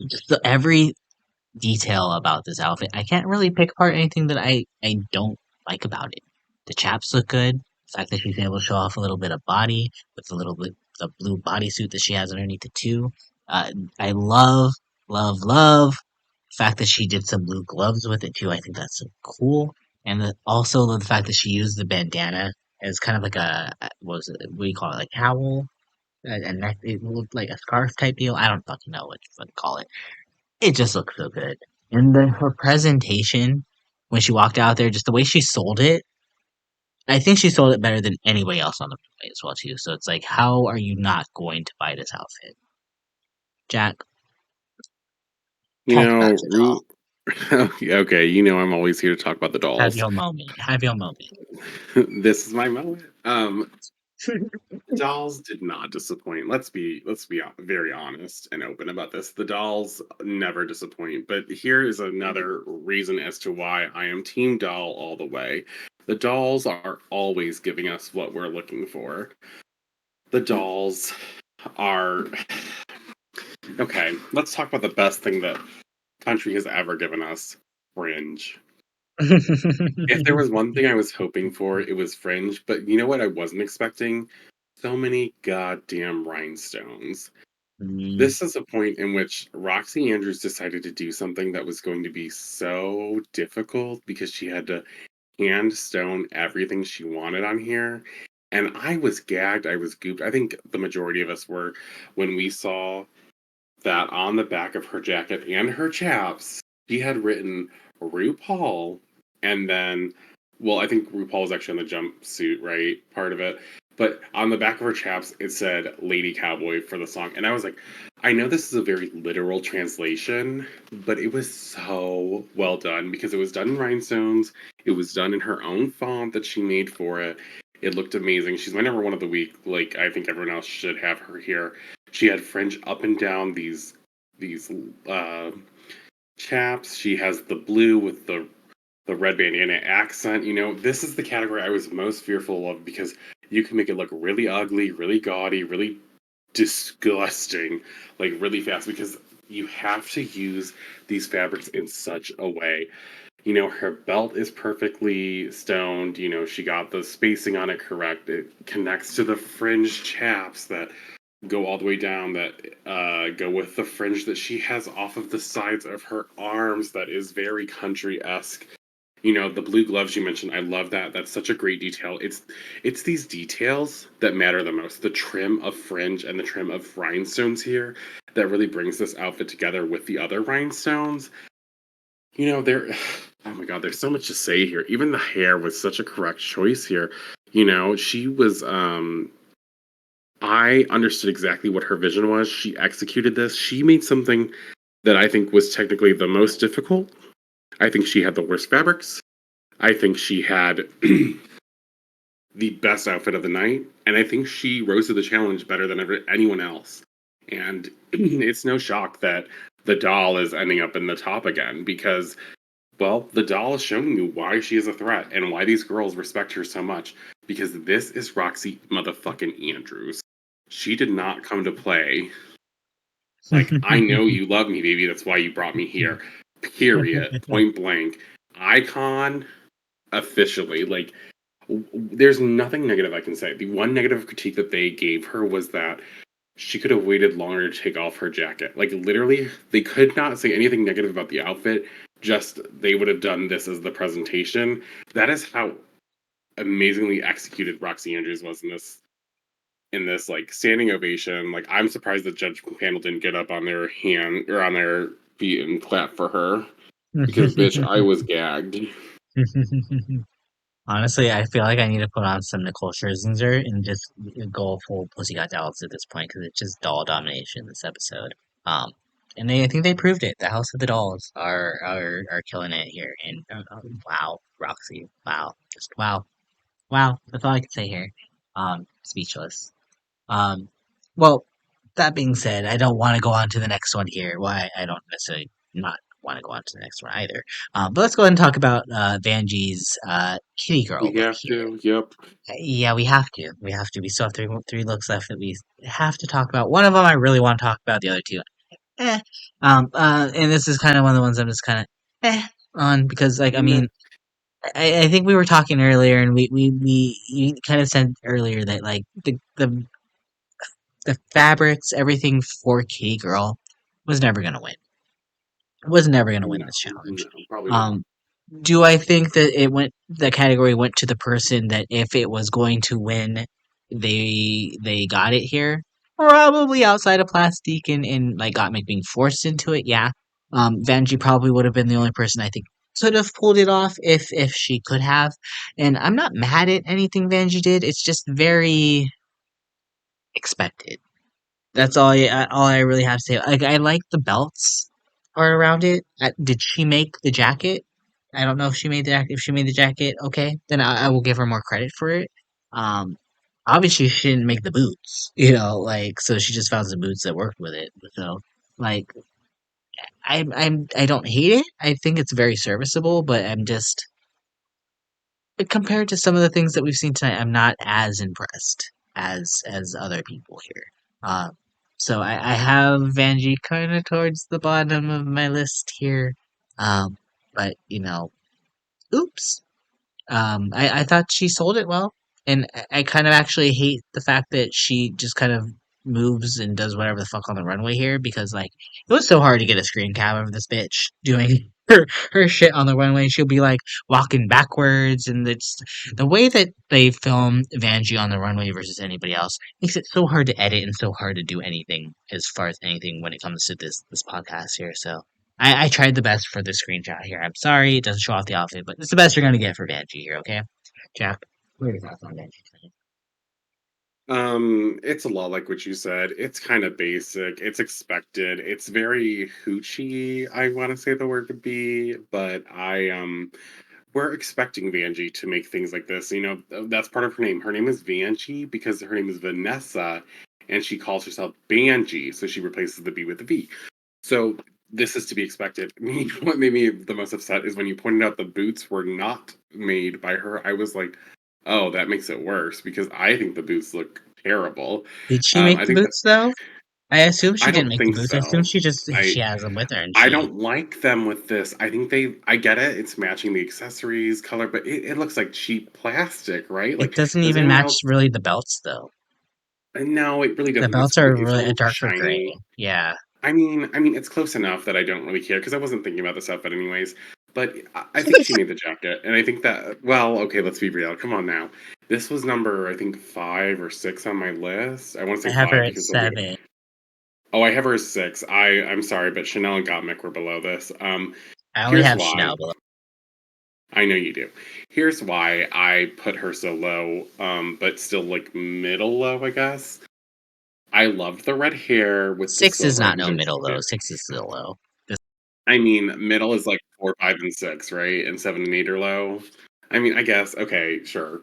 just every detail about this outfit, I can't really pick apart anything that I don't like about it. The chaps look good. The fact that she's able to show off a little bit of body with a little bit the blue bodysuit that she has underneath it too. I love the fact that she did some blue gloves with it too. I think that's so cool. And also the fact that she used the bandana as kind of like what was it? What do you call it? Like cowl? And it looked like a scarf type deal. I don't fucking know what to call it. It just looks so good. And then her presentation when she walked out there, just the way she sold it, I think she sold it better than anybody else on the runway as well too. So it's like, how are you not going to buy this outfit, Jack? you Talk about know, your doll. Ru- okay, I'm always here to talk about the Have dolls. your moment. Have your moment. This is my moment. The dolls did not disappoint. Let's be very honest and open about this. The dolls never disappoint. But here is another reason as to why I am team doll all the way. The dolls are always giving us what we're looking for. The dolls are okay. Let's talk about the best thing that country has ever given us: fringe. If there was one thing I was hoping for, it was fringe. But you know what I wasn't expecting? So many goddamn rhinestones. Mm, This is a point in which Roxy Andrews decided to do something that was going to be so difficult because she had to hand stone everything she wanted on here. And I was gagged, I was gooped. I think the majority of us were when we saw that on the back of her jacket and her chaps, she had written RuPaul, and then, well, I think RuPaul was actually on the jumpsuit, right? Part of it. But on the back of her chaps, it said Lady Cowboy for the song. And I was like, I know this is a very literal translation, but it was so well done because it was done in rhinestones. It was done in her own font that she made for it. It looked amazing. She's my number one of the week. Like, I think everyone else should have her here. She had fringe up and down these chaps. She has the blue with the red bandana accent. You know, this is the category I was most fearful of because you can make it look really ugly, really gaudy, really disgusting, like really fast because you have to use these fabrics in such a way. You know, her belt is perfectly stoned. You know, she got the spacing on it correct. It connects to the fringe chaps that go all the way down, that go with the fringe that she has off of the sides of her arms that is very country-esque. You know, the blue gloves you mentioned, I love that. That's such a great detail. It's these details that matter the most. The trim of fringe and the trim of rhinestones here that really brings this outfit together with the other rhinestones. You know, there oh my god, there's so much to say here. Even the hair was such a correct choice here. You know, she was I understood exactly what her vision was. She executed this. She made something that I think was technically the most difficult. I think she had the worst fabrics. I think she had the best outfit of the night. And I think she rose to the challenge better than anyone else. And it's no shock that the doll is ending up in the top again because, well, the doll is showing you why she is a threat and why these girls respect her so much. Because this is Roxxxy motherfucking Andrews. She did not come to play. Like, I know you love me, baby. That's why you brought me here. Period. Point blank. Icon officially. Like, there's nothing negative I can say. The one negative critique that they gave her was that she could have waited longer to take off her jacket. Like, literally, they could not say anything negative about the outfit. Just they would have done this as the presentation. That is how amazingly executed Roxxxy Andrews was in this like standing ovation. Like, I'm surprised the judge panel didn't get up on their hand or on their feet and clap for her because bitch, I was gagged. Honestly, I feel like I need to put on some Nicole Scherzinger and just go full Pussycat Dolls at this point because it's just doll domination this episode. Um, and I think they proved it. The House of the Dolls are killing it here. And wow, Roxy, wow, just wow, wow. That's all I can say here. Speechless. Um, well, that being said, I don't want to go on to the next one here. Why I don't necessarily not want to go on to the next one either. But let's go ahead and talk about Vanjie's kitty girl We look have here. to. Yep. Yeah, we have to. We have to. We still have three looks left that we have to talk about. One of them I really want to talk about. The other two, eh. And this is kind of one of the ones I'm just kind of on because, like, I Meh. mean, I think we were talking earlier, and we you kind of said earlier that like the fabrics, everything for Kitty Girl was never gonna win. Was never gonna win No, this challenge. no, probably not. Um, do I think that the category went to the person that if it was going to win, they got it here? Probably outside of Plastique and like Gottmik being forced into it, yeah. Vanjie probably would have been the only person I think could have pulled it off if she could have. And I'm not mad at anything Vanjie did. It's just very expected. That's all I really have to say. Like, I like the belts are around it. Did she make the jacket? I don't know if she made the if she made the jacket. Okay, then I will give her more credit for it. Um, obviously she didn't make the boots. You know, like so she just found some boots that worked with it. So like I don't hate it. I think it's very serviceable, but I'm just compared to some of the things that we've seen tonight, I'm not as impressed as other people here. Uh, so I have Vanjie kind of towards the bottom of my list here. But oops. I thought she sold it well, and I kind of actually hate the fact that she just kind of moves and does whatever the fuck on the runway here because like it was so hard to get a screen cap of this bitch doing. her shit on the runway. She'll be like walking backwards, and it's the way that they film Vanjie on the runway versus anybody else makes it so hard to edit and so hard to do anything as far as anything when it comes to this podcast here. So I tried the best for the screenshot here. I'm sorry it doesn't show off the outfit, but it's the best you're gonna get for Vanjie here. Okay, Jack, what are your thoughts on Vanjie? It's a lot like what you said. It's kind of basic. It's expected. It's very hoochie, I want to say the word would be, but we're expecting Vanjie to make things like this. That's part of her name. Her name is Vanjie because her name is Vanessa, and she calls herself Banji, so she replaces the B with the V. So this is to be expected. What made me the most upset is when you pointed out the boots were not made by her. I was like, oh, that makes it worse because I think the boots look terrible. Did she make I the think that boots though? I assume I she didn't don't make the think boots. I assume so. she I has them with her, and I she don't like them with this. I think I get it. It's matching the accessories color, but it looks like cheap plastic, right? it Like, doesn't does even anyone match else? really the belts though. No, it really The doesn't. belts are It's a really a little too darker gray. shiny. Yeah. I mean, it's close enough that I don't really care because I wasn't thinking about this outfit anyways. But I think she made the jacket, and I think that. Well, okay, let's be real. Come on now. This was number I think 5 or 6 on my list. I want to I say have her five at because there'll be. 7. Oh, I have her as 6. I'm sorry, but Shannel and Gottmik were below this. I only Here's have why. Shannel below. I know you do. Here's why I put her so low, but still like middle low, I guess. I loved the red hair with the 6 is silver. I not think no it was. middle though. 6 is still low. This I mean, middle is like 4, 5, and 6, right? And 7 and 8 are low. I mean, I guess. Okay, sure.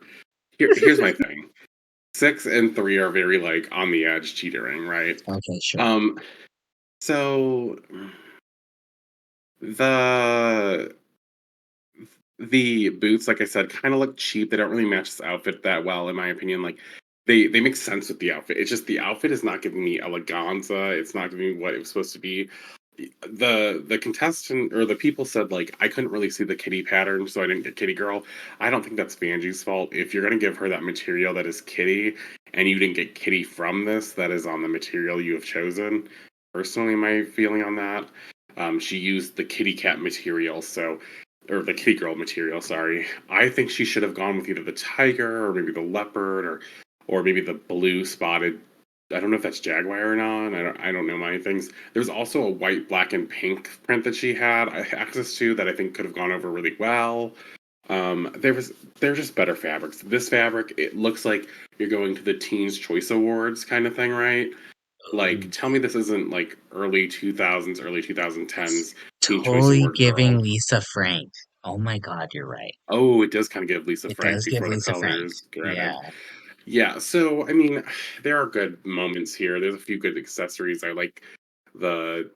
Here's my thing. 6 and 3 are very like on the edge teetering, right? okay, sure. Um. So the the boots, like I said, kind of look cheap. They don't really match this outfit that well, in my opinion. Like they make sense with the outfit. It's just the outfit is not giving me eleganza. It's not giving me what it was supposed to be. The contestant or the people said like I couldn't really see the kitty pattern, so I didn't get kitty girl. I don't think that's Vanjie's fault. If you're gonna give her that material that is kitty, and you didn't get kitty from this, that is on the material you have chosen. Personally, my feeling on that, she used the kitty cat material, so or the kitty girl material. Sorry, I think she should have gone with either the tiger or maybe the leopard or maybe the blue spotted. I don't know if that's jaguar or not. I don't know many things. There's also a white, black, and pink print that she had access to that I think could have gone over really well. There was they're just better fabrics. This fabric, it looks like you're going to the Teens Choice Awards kind of thing, right? Like, Ooh, tell me this isn't like early 2000s, early it's 2010s Teen Choice totally Award giving girl. Lisa Frank. Oh my god, you're right. Oh, it does kind of give Lisa It Frank does give before the Lisa Frank. colors get Yeah. added. Yeah, so I mean, there are good moments here. There's a few good accessories. I like the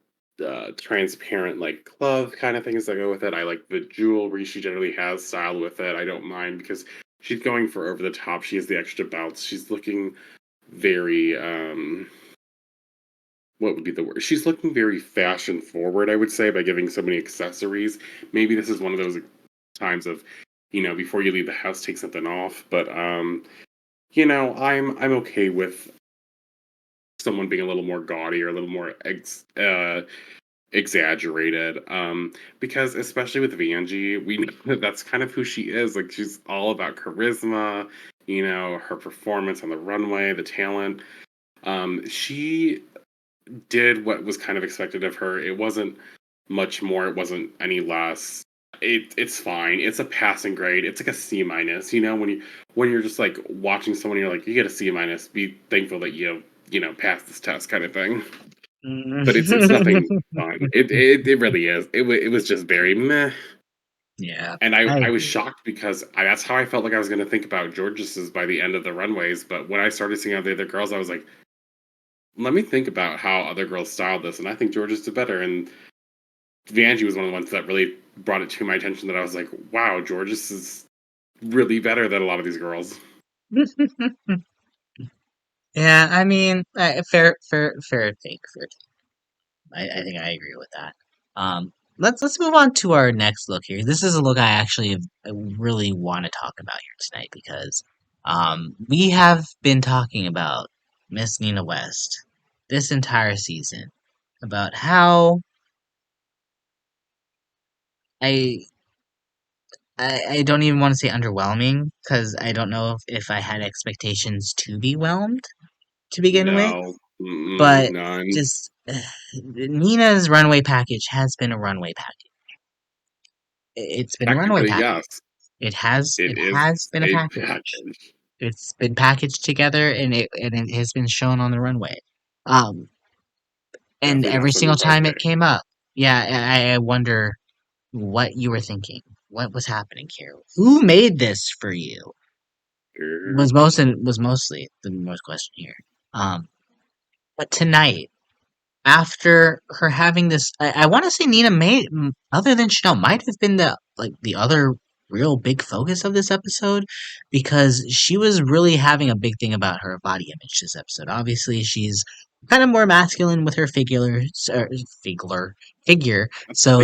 transparent like glove kind of things that go with it. I like the jewelry she generally has style with it. I don't mind because she's going for over the top. She has the extra belts. She's looking very what would be the word? She's looking very fashion forward, I would say, by giving so many accessories. Maybe this is one of those times of, before you leave the house, take something off. But I'm okay with someone being a little more gaudy or a little more exaggerated. Because especially with Vanjie, we know that that's kind of who she is. Like she's all about charisma, her performance on the runway, the talent. She did what was kind of expected of her. It wasn't much more. It wasn't any less. It's fine. It's a passing grade. It's like a C minus. When you're just like watching someone, you're like you get a C minus. Be thankful that you passed this test, kind of thing. But it's nothing fun. It really is. It was just very meh. Yeah, And I I I was agree. shocked because that's how I felt like I was going to think about George's by the end of the runways. But when I started seeing all the other girls, I was like, let me think about how other girls styled this, and I think George's did better. And Vanjie was one of the ones that really brought it to my attention that I was like, wow, George's is really better than a lot of these girls. Yeah, I mean, fair take, fair take. I think I agree with that. Let's move on to our next look here. This is a look I really want to talk about here tonight because we have been talking about Miss Nina West this entire season about how I I don't even want to say underwhelming because I don't know if I had expectations to be whelmed to begin with, No, but none. just Nina's runway package has been a runway package. It's been a runway Technically, package. yes, It it is has been a a package. package. It's been packaged together and it has been shown on the runway. Um, and Definitely not every something single to brag time it about. came up, yeah, I wonder what you were thinking. What was happening here? Who made this for you? Was mostly the most question here. Um, but tonight, after her having this, I want to say Nina made other than Chanel might have been the other real big focus of this episode because she was really having a big thing about her body image this episode. Obviously, she's kind of more masculine with her figure, so Singular.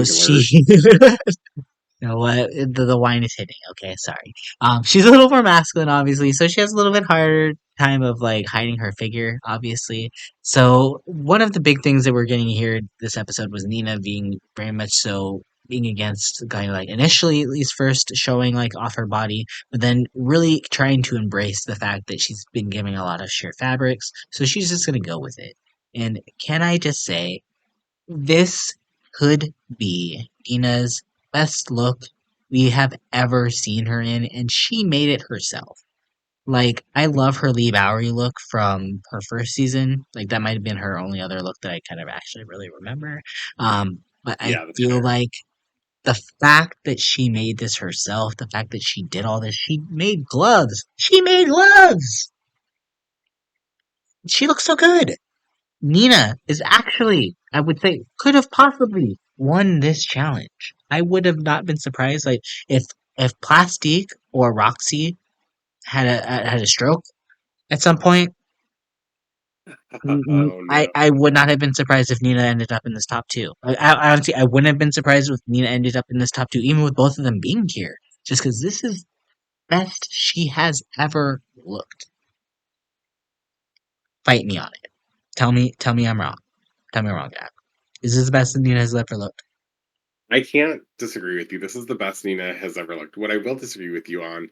she You know what? The wine is hitting. Okay, sorry. She's a little more masculine, obviously, so she has a little bit harder time of like hiding her figure, obviously. So one of the big things that we're getting here this episode was Nina being very much so being against kind of like initially at least first showing like off her body, but then really trying to embrace the fact that she's been giving a lot of sheer fabrics, so she's just gonna go with it. And can I just say this could be Dina's best look we have ever seen her in, and she made it herself. Like, I love her Lee Bowery look from her first season. Like, that might have been her only other look that I kind of actually really remember. But I Yeah, the feel hair. like the fact that she made this herself, the fact that she did all this, she made gloves. She made gloves! She looks so good. Nina is actually, I would say, could have possibly won this challenge. I would have not been surprised, like if Plastique or Roxxxy had a stroke at some point. Oh no. I would not have been surprised if Nina ended up in this top two. I honestly I wouldn't have been surprised if Nina ended up in this top two, even with both of them being here, just because this is best she has ever looked. Fight me on it. Tell me I'm wrong. Tell me I'm wrong, Jack. Is this the best Nina has ever looked? I can't disagree with you. This is the best Nina has ever looked. What I will disagree with you on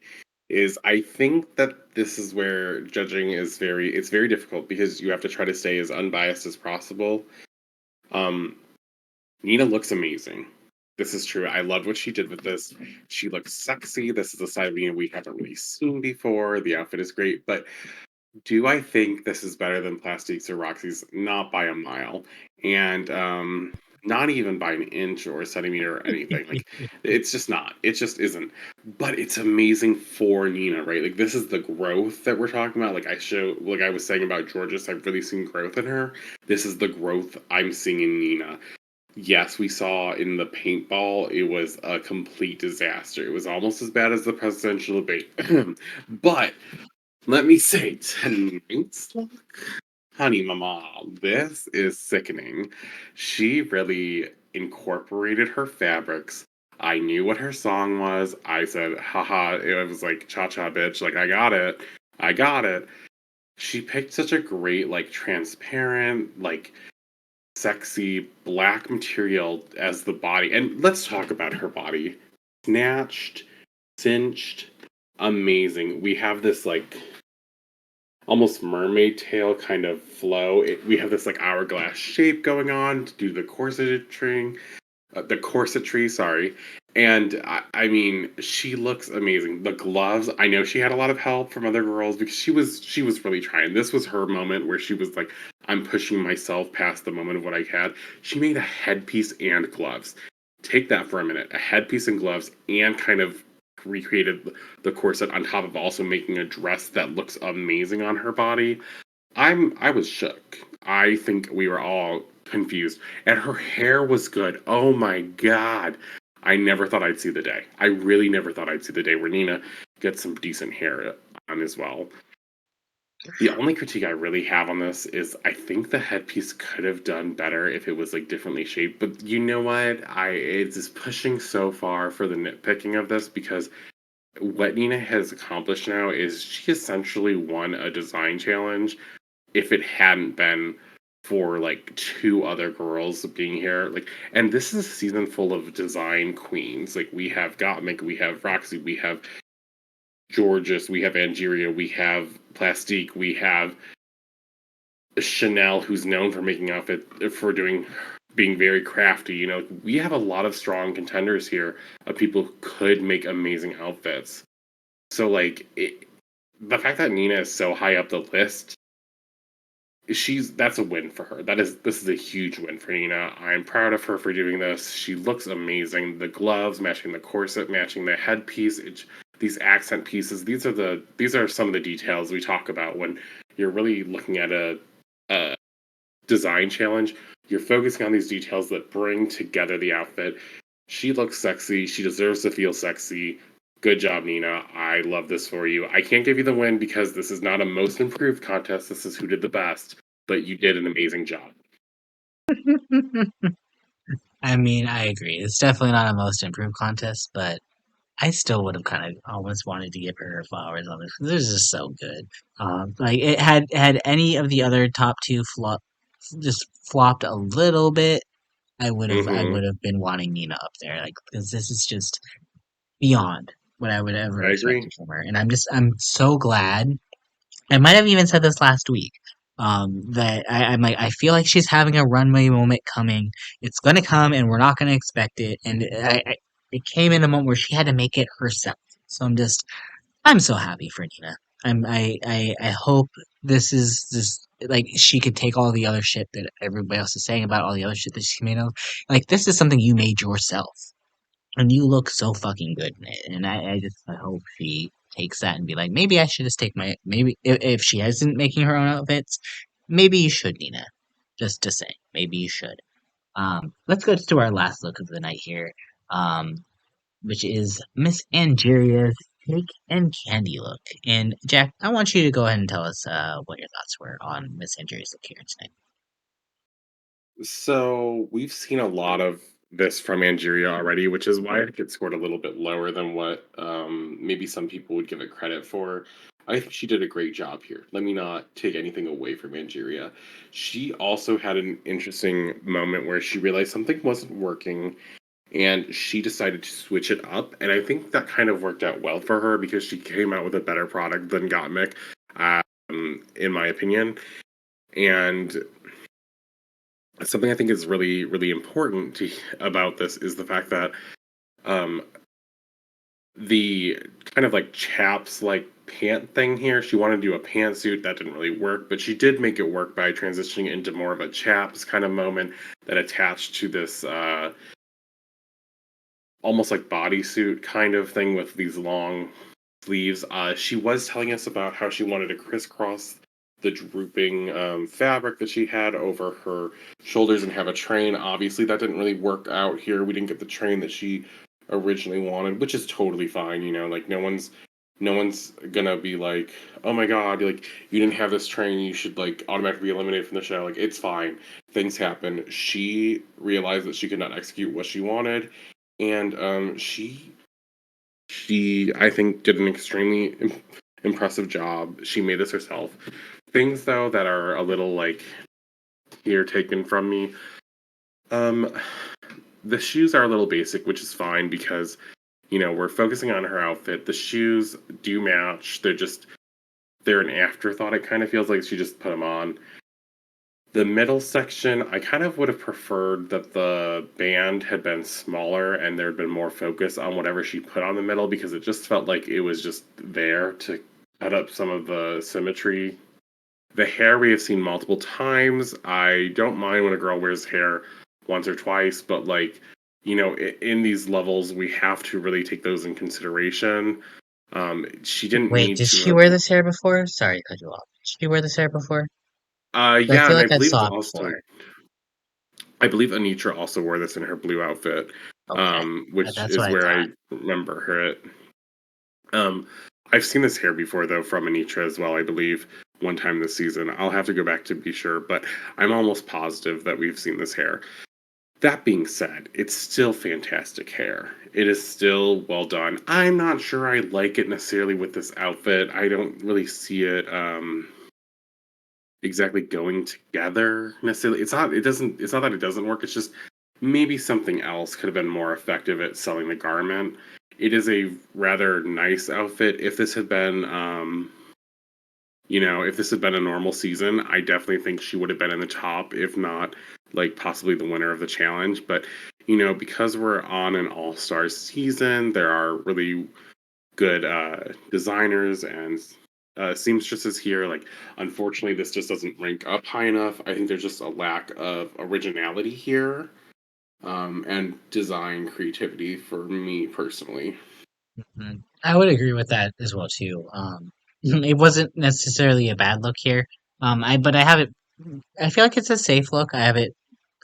is I think that this is where judging is very difficult because you have to try to stay as unbiased as possible. Um, Nina looks amazing. This is true. I loved what she did with this. She looks sexy. This is a side of Nina we haven't really seen before. The outfit is great, but do I think this is better than Plastiques or Roxy's? Not by a mile, and not even by an inch or a centimeter or anything. Like, it's just not. It just isn't. But it's amazing for Nina, right? Like, this is the growth that we're talking about. Like I was saying about Jorgeous, I've really seen growth in her. This is the growth I'm seeing in Nina. Yes, we saw in the paintball, it was a complete disaster. It was almost as bad as the presidential debate. But let me say, tonight's look, honey mama, this is sickening. She really incorporated her fabrics. I knew what her song was. I said, haha, it was like cha cha bitch. Like, I got it. I got it. She picked such a great, like, transparent, like, sexy black material as the body. And let's talk about her body. Snatched, cinched, amazing. We have this, like, almost mermaid tail kind of flow. We have this like hourglass shape going on to do the corsetry, sorry. And I mean, she looks amazing. The gloves, I know she had a lot of help from other girls because she was really trying. This was her moment where she was like, I'm pushing myself past the moment of what I had. She made a headpiece and gloves. Take that for a minute. A headpiece and gloves and kind of recreated the corset on top of also making a dress that looks amazing on her body. I was shook. I think we were all confused. And her hair was good. Oh my god. I never thought I'd see the day. I really never thought I'd see the day where Nina gets some decent hair on as well. The only critique I really have on this is I think the headpiece could have done better if it was like differently shaped. But you know what? It's just pushing so far for the nitpicking of this because what Nina has accomplished now is she essentially won a design challenge if it hadn't been for like two other girls being here. Like, and this is a season full of design queens. Like we have Gottmik, we have Roxxxy, we have Jorgeous, we have Angeria, we have Plastique, we have Shannel, who's known for making outfit for doing being very crafty. You know, we have a lot of strong contenders here of people who could make amazing outfits. So like the fact that Nina is so high up the list, that's a win for her. This is a huge win for Nina. I'm proud of her for doing this. She looks amazing. The gloves matching the corset, matching the headpiece, these accent pieces. These are some of the details we talk about when you're really looking at a design challenge. You're focusing on these details that bring together the outfit. She looks sexy. She deserves to feel sexy. Good job, Nina. I love this for you. I can't give you the win because this is not a most improved contest. This is who did the best, but you did an amazing job. I mean, I agree. It's definitely not a most improved contest, but I still would have kind of almost wanted to give her flowers on this because this is just so good. Like it had any of the other top two just flopped a little bit, I Mm-hmm. would have been wanting Nina up there, like because this is just beyond what I would ever I agree. expected from her, and I'm so glad. I might have even said this last week. That I'm like, I feel like she's having a runway moment coming. It's gonna come, and we're not gonna expect it. And it came in a moment where she had to make it herself. So I'm so happy for Nina. I hope this is just like she could take all the other shit that everybody else is saying about all the other shit that she made of. Like this is something you made yourself. And you look so fucking good in it. And I hope she takes that and be like, maybe I should just take maybe if she isn't making her own outfits, maybe you should, Nina. Just to say, maybe you should. Let's go to our last look of the night here, um, which is Miss Angeria's cake and candy look. And Jack, I want you to go ahead and tell us what your thoughts were on Miss Angeria's look here tonight. So we've seen a lot of this from Angeria already, which is why I think it scored a little bit lower than what maybe some people would give it credit for. I think she did a great job here. Let me not take anything away from Angeria. She also had an interesting moment where she realized something wasn't working and she decided to switch it up. And I think that kind of worked out well for her because she came out with a better product than Gottmik, in my opinion. And something I think is really, really important about this is the fact that um, the kind of like chaps like pant thing here, she wanted to do a pantsuit that didn't really work, but she did make it work by transitioning into more of a chaps kind of moment that attached to this almost like bodysuit kind of thing with these long sleeves. She was telling us about how she wanted to crisscross the drooping fabric that she had over her shoulders and have a train. Obviously, that didn't really work out here. We didn't get the train that she originally wanted, which is totally fine. You know, like no one's gonna be like, oh my god, like you didn't have this train, you should like automatically be eliminated from the show. Like it's fine. Things happen. She realized that she could not execute what she wanted, and she, I think, did an extremely impressive job. She made this herself. Things though that are a little like here taken from me. Um, the shoes are a little basic, which is fine because we're focusing on her outfit. The shoes do match. They're an afterthought. It kind of feels like she just put them on. The middle section, I kind of would have preferred that the band had been smaller and there had been more focus on whatever she put on the middle because it just felt like it was just there to cut up some of the symmetry. The hair we have seen multiple times. I don't mind when a girl wears hair once or twice, but like, in these levels, we have to really take those in consideration. She didn't Wait, need did to she have. wear this hair before? Sorry to cut you off. Did she wear this hair before? I Yeah, feel and I like I believe it's saw it also. before. I believe Anitra also wore this in her blue outfit, Okay, which that's what is I where thought. I remember her. Um, I've seen this hair before though from Anitra as well. I believe one time this season. I'll have to go back to be sure, but I'm almost positive that we've seen this hair. That being said, it's still fantastic hair. It is still well done. I'm not sure I like it necessarily with this outfit. I don't really see it. exactly going together necessarily. It's not. It doesn't. It's not that it doesn't work. It's just maybe something else could have been more effective at selling the garment. It is a rather nice outfit. If this had been, if this had been a normal season, I definitely think she would have been in the top, if not like possibly the winner of the challenge. But because we're on an all-star season, there are really good designers and seamstresses here. Like, unfortunately, this just doesn't rank up high enough. I think there's just a lack of originality here, and design creativity for me personally. I would agree with that as well too. It wasn't necessarily a bad look here. But I have it. I feel like it's a safe look. I have it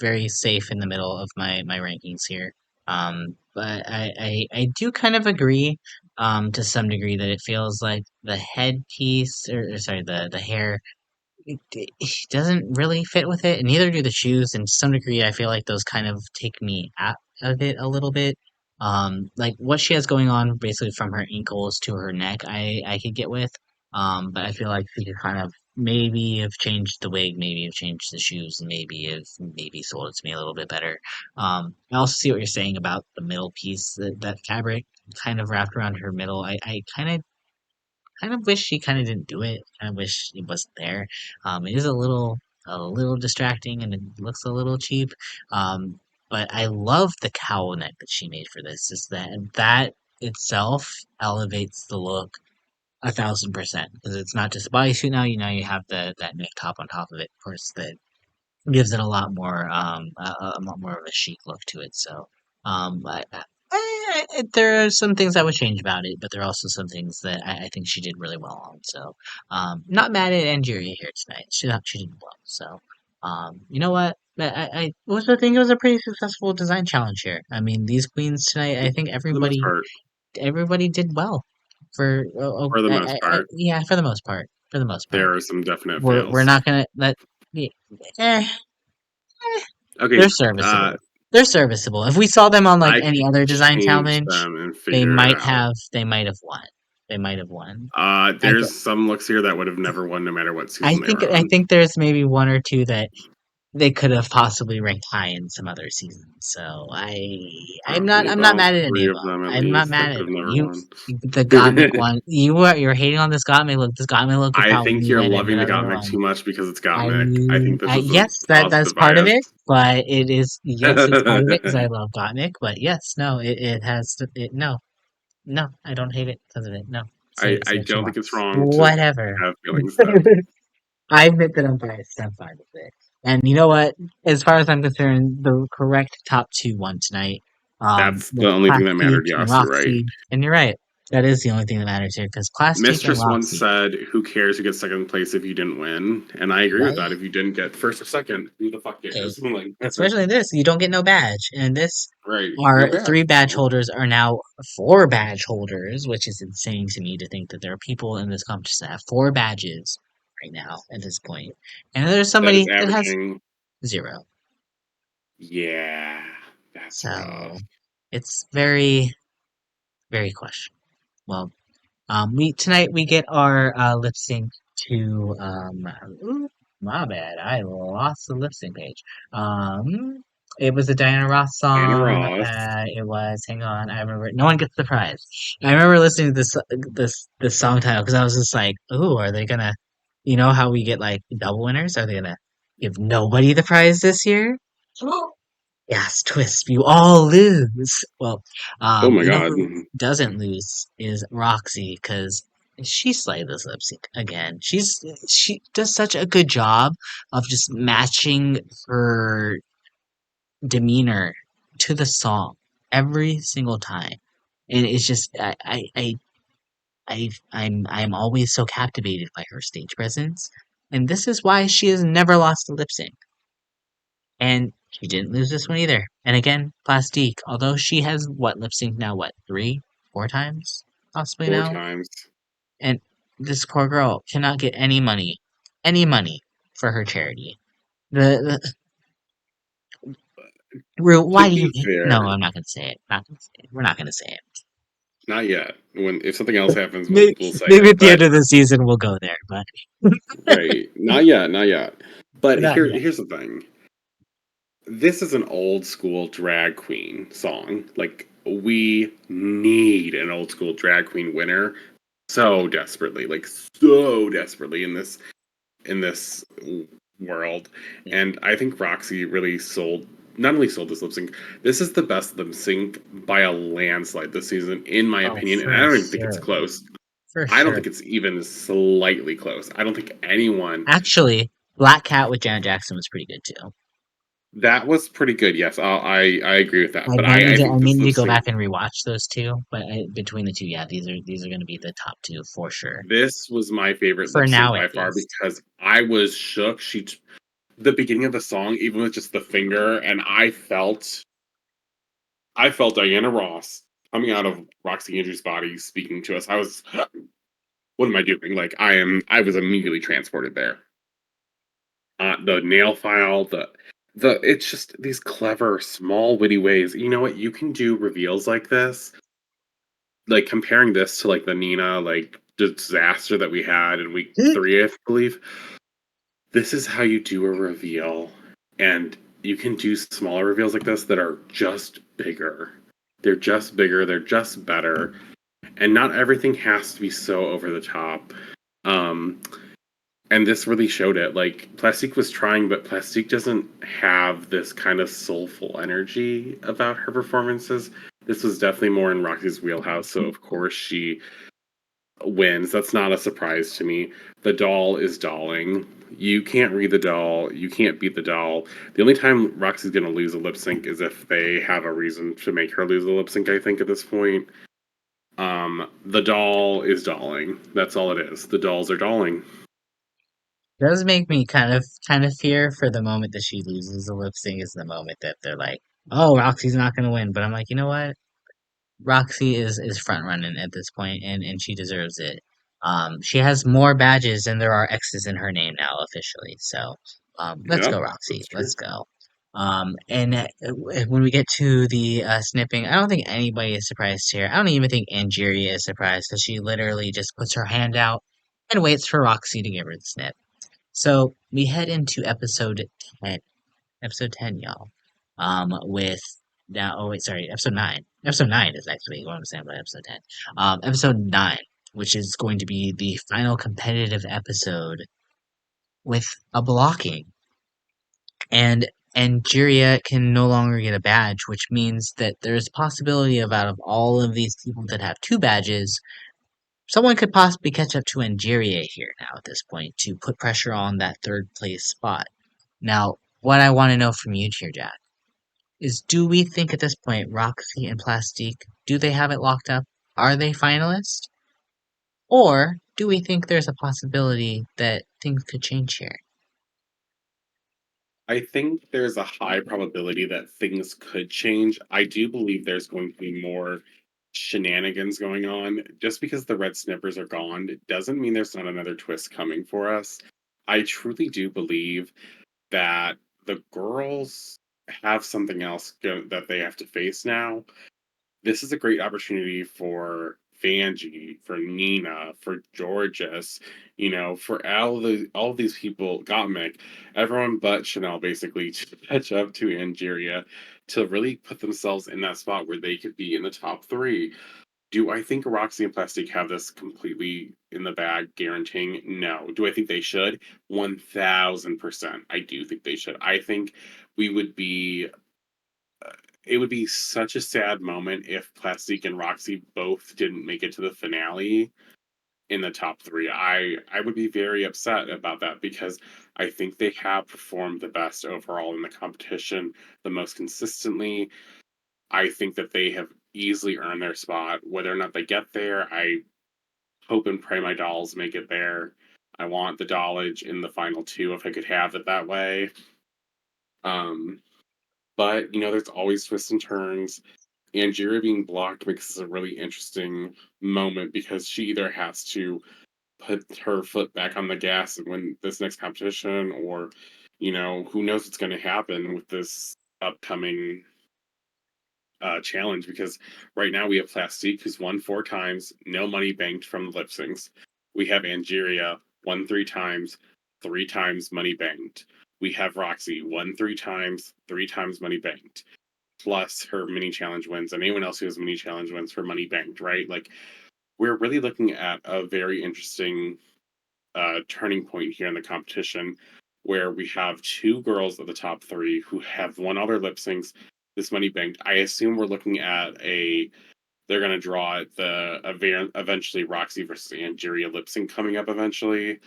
very safe in the middle of my rankings here. But I do kind of agree, to some degree that it feels like the headpiece, or sorry, the hair, it doesn't really fit with it, and neither do the shoes. And to some degree, I feel like those kind of take me out of it a little bit. Like what she has going on, basically from her ankles to her neck, I could get with. But I feel like she could kind of maybe have changed the wig, maybe have changed the shoes, and maybe sold it to me a little bit better. I also see what you're saying about the middle piece, that fabric kind of wrapped around her middle. I kind of wish she kind of didn't do it. Kind of wish it wasn't there. It is a little distracting, and it looks a little cheap. Um, but I love the cowl neck that she made for this. Is that itself elevates the look 1,000%, because it's not just a bodysuit now. You have that neck top on top of it. Of course, that gives it a lot more of a chic look to it. So there are some things I would change about it, but there are also some things that I think she did really well on. So not mad at Angeria here tonight. She did well. So you know what? I also think it was a pretty successful design challenge here. I mean, these queens tonight, I think For the most part, everybody did well. for the most part, Yeah, for the most part. For the most part, there are some definite we're fails. not gonna let. Yeah, eh, Okay, they're serviceable. They're serviceable. If we saw them on like I any could other design change challenge, them and figure it out. they might have won. They might have won. I th- There's some looks here that would have never won no matter what I season they think were I on. think there's maybe one or two that they could have possibly ranked high in some other seasons. So Probably I'm not about mad at any three of of them. them at I'm not least mad that at could have them. never won. The Gottmik one. You're hating on this Gottmik look. This Gottmik look could I think probably you're win loving the another Gottmik too one. much because it's Gottmik. I think this is a Yes, that's positive part of bias. it, but it is, yes, it's part of it because I love Gottmik. But yes, no, it has to, no, no, I don't hate it because of it. No, I say what you don't want. think it's wrong to Whatever. have feelings though. I admit that I'm biased. I'm fine with it. And you know what? As far as I'm concerned, the correct top two won tonight. That's the With only thing that mattered. Plastique and Yes, you're right. Roxxxy. And you're right. That is the only thing that matters here because Plastique and Mistress once Roxxxy, said, "Who cares who gets second place if you didn't win?" And I agree with that. right? If you didn't get first or second, who the fuck Okay. cares? Like, Especially this, you don't get no badge. And this, right, no our badge. three badge holders are now four badge holders, which is insane to me to think that there are people in this competition that have four badges right now at this point. And there's That is somebody that has averaging. zero. Yeah, that's rough. So it's very, very questionable. Well, we tonight we get our lip sync to ooh, my bad, I lost the lip sync page. Um, it was a Diana Ross Anna song. Ross. It was, hang on, I remember. No one gets the prize. I remember listening to this song title because I was just like, ooh, are they gonna, how we get like double winners? Are they gonna give nobody the prize this year? Yes, twist, you all lose. Well, Oh my god. who doesn't lose is Roxxxy because she slayed this lip sync again. She does such a good job of just matching her demeanor to the song every single time, and it's just I'm always so captivated by her stage presence, and this is why she has never lost a lip sync. And she didn't lose this one either. And again, Plastique, although she has what lip sync now, what, three, four times? Possibly Four now? times. And this poor girl cannot get any money for her charity. The Rue, To why do you be hate? No, fair, I'm not gonna say it. Not gonna say it. We're not gonna say it. Not yet. When if something else happens, Maybe, we'll say maybe it. at the But end of the season we'll go there, but right, not yet, not yet. But not yet. here's the thing. This is an old school drag queen song. Like we need an old school drag queen winner so desperately, like so desperately in this world. And I think Roxxxy really sold not only sold this lip sync, this is the best lip sync by a landslide this season, in my Oh, opinion. And I for don't even think it's sure. close. For I don't sure. think it's even slightly close. I don't think anyone. Actually, Black Cat with Janet Jackson was pretty good too. That was pretty good. Yes, I agree with that. I But might need I to I think may this need to lip go sync, back and rewatch those two, but between the two, yeah, these are going to be the top two for sure. this was my favorite For lip sync now, at by far least. because I was shook. The beginning of the song, even with just the finger, and I felt Diana Ross coming out of Roxy Andrews' body speaking to us. I was, what am I doing? Like I was immediately transported there. The nail file, it's just these clever, small, witty ways. You know what? You can do reveals like this, like comparing this to like the Nina like disaster that we had in week three, I believe. This is how you do a reveal, and you can do smaller reveals like this that are just bigger. They're just bigger. They're just better, and not everything has to be so over the top. Um, and this really showed it. Like Plastique was trying, but Plastique doesn't have this kind of soulful energy about her performances. This was definitely more in Roxy's wheelhouse, so of course she wins. That's not a surprise to me. The doll is dolling. You can't read the doll. You can't beat the doll. The only time Roxy's going to lose a lip sync is if they have a reason to make her lose a lip sync, I think, at this point. The doll is dolling. That's all it is. The dolls are dolling. Does make me kind of fear for the moment that she loses the lip sync is the moment that they're like, oh, Roxy's not going to win. But I'm like, you know what? Roxy is front running at this point, and she deserves it. She has more badges than there are X's in her name now officially. So, let's Yep, go, Roxy. that's true. Let's go. And when we get to the snipping, I don't think anybody is surprised here. I don't even think Angeria is surprised because she literally just puts her hand out and waits for Roxy to give her the snip. So we head into episode 10, y'all. With now, oh wait, sorry, episode 9. Episode 9 is actually what I'm saying about episode 10. Episode 9, which is going to be the final competitive episode with a blocking. And Angeria can no longer get a badge, which means that there's a possibility of out of all of these people that have two badges, someone could possibly catch up to Angeria here now at this point to put pressure on that third place spot. Now, what I want to know from you, Jack, is do we think at this point Roxy and Plastique, do they have it locked up? Are they finalists? Or do we think there's a possibility that things could change here? I think there's a high probability that things could change. I do believe there's going to be more shenanigans going on. Just because the red snippers are gone doesn't mean there's not another twist coming for us. I truly do believe that the girls have something else that they have to face now. This is a great opportunity for Vanjie, for Nina, for Jorgeous, for all of these people, Gottmik, everyone but Shannel basically to catch up to Angeria to really put themselves in that spot where they could be in the top three. Do I think Roxy and Plastic have this completely in the bag, guaranteeing? No. Do I think they should? 1000%. I do think they should. I think we would be it would be such a sad moment if Plastique and Roxy both didn't make it to the finale in the top three. I would be very upset about that because I think they have performed the best overall in the competition, the most consistently. I think that they have easily earned their spot. Whether or not they get there, I hope and pray my dolls make it there. I want the dollage in the final two if I could have it that way. Um, but there's always twists and turns. Angeria being blocked makes this a really interesting moment because she either has to put her foot back on the gas and win this next competition, or, who knows what's going to happen with this upcoming challenge, because right now we have Plastique, who's won 4 times, no money banked from the lip syncs. We have Angeria, won 3 times, 3 times money banked. We have Roxxxy, won 3 times, 3 times money banked, plus her mini challenge wins, and anyone else who has mini challenge wins for money banked, right? Like, we're really looking at a very interesting turning point here in the competition, where we have 2 girls of the top 3 who have won all their lip syncs, this money banked. I assume we're looking at a they're going to draw eventually Roxxxy versus Angeria lip sync coming up eventually.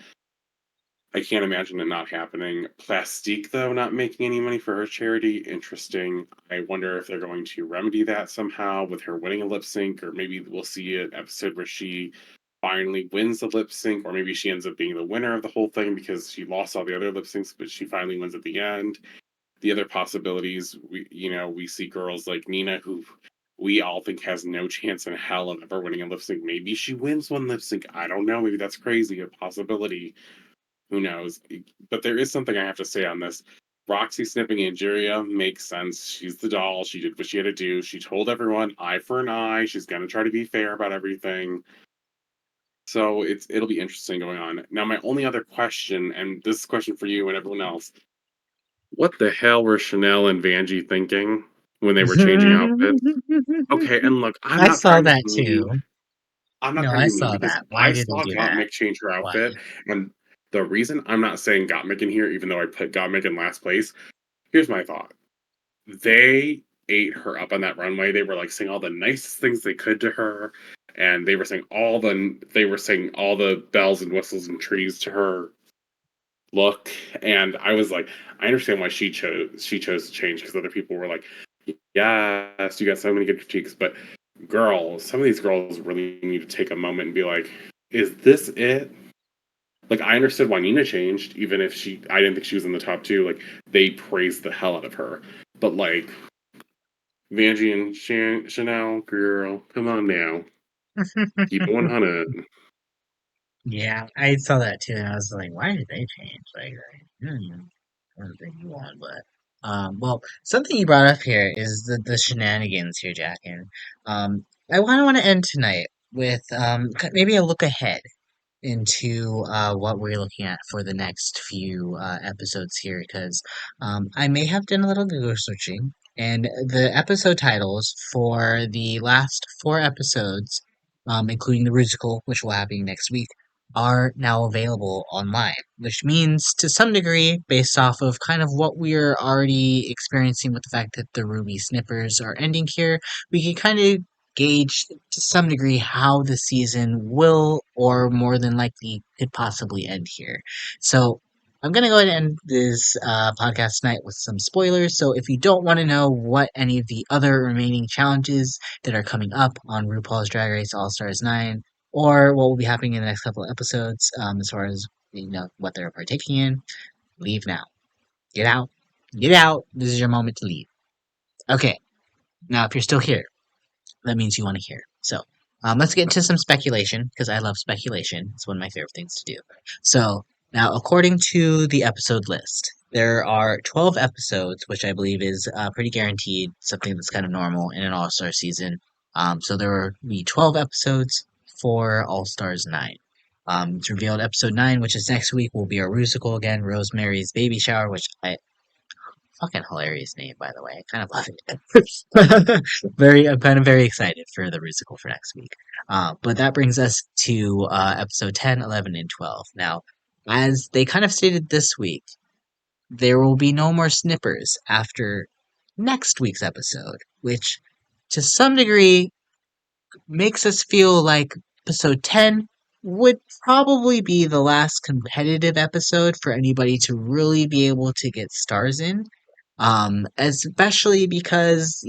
I can't imagine it not happening. Plastique, though, not making any money for her charity. Interesting. I wonder if they're going to remedy that somehow with her winning a lip sync, or maybe we'll see an episode where she finally wins the lip sync, or maybe she ends up being the winner of the whole thing because she lost all the other lip syncs, but she finally wins at the end. The other possibilities, we see girls like Nina, who we all think has no chance in hell of ever winning a lip sync. Maybe she wins one lip sync. I don't know. Maybe that's crazy. A possibility. Who knows? But there is something I have to say on this. Roxxxy snipping Angeria makes sense. She's the doll. She did what she had to do. She told everyone eye for an eye. She's gonna try to be fair about everything. So it'll be interesting going on. Now, my only other question, and this is a question for you and everyone else: what the hell were Shannel and Vanjie thinking when they were changing outfits? Okay, and look, I'm I not saw trying to that be too. mean. I'm not No, trying to I be mean saw because that. Why I did they saw do that? Gottmik change her Why? outfit, and the reason I'm not saying Gottmik in here, even though I put Gottmik in last place, here's my thought. They ate her up on that runway. They were like saying all the nicest things they could to her, and they were saying all the bells and whistles and trees to her look. And I was like, I understand why she chose to change, because other people were like, yes, you got so many good critiques, but girl, some of these girls really need to take a moment and be like, is this it? Like, I understood why Nina changed, even if I didn't think she was in the top 2. Like, they praised the hell out of her, but like, Vanjie and Shannel, girl, come on now, keep it 100. Yeah, I saw that too, and I was like, why did they change? I don't think you want, but well, something you brought up here is the shenanigans here, Jack, and I want to end tonight with maybe a look ahead into what we're looking at for the next few episodes here because I may have done a little Google searching, and the episode titles for the last 4 episodes, including the Rusical, which will happen next week, are now available online, which means to some degree, based off of kind of what we're already experiencing with the fact that the Ruby Snippers are ending here, we can kind of gauge to some degree how the season will or more than likely could possibly end here. So I'm going to go ahead and end this podcast tonight with some spoilers. So if you don't want to know what any of the other remaining challenges that are coming up on RuPaul's Drag Race All Stars 9 or what will be happening in the next couple of episodes as far as what they're partaking in, leave now. Get out. Get out. This is your moment to leave. Okay. Now, if you're still here, that means you want to hear. So, let's get into some speculation because I love speculation. It's one of my favorite things to do. So, now, according to the episode list, there are 12 episodes, which I believe is pretty guaranteed, something that's kind of normal in an All Star season. So, there will be 12 episodes for All Stars 9. It's revealed episode 9, which is next week, will be our Rusical again, Rosemary's Baby Shower, which I fucking hilarious name, by the way. I kind of love it. I'm kind of very excited for the musical for next week. But that brings us to episode 10, 11, and 12. Now, as they kind of stated this week, there will be no more snippers after next week's episode, which to some degree makes us feel like episode 10 would probably be the last competitive episode for anybody to really be able to get stars in. Especially because,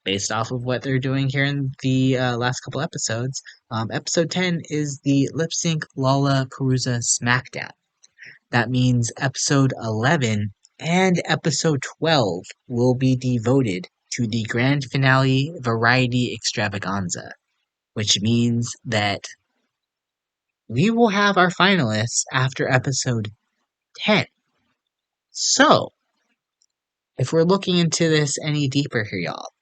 based off of what they're doing here in the last couple episodes, episode 10 is the Lip Sync Lollapalooza SmackDown. That means episode 11 and episode 12 will be devoted to the grand finale variety extravaganza, which means that we will have our finalists after episode 10. So, if we're looking into this any deeper here, y'all,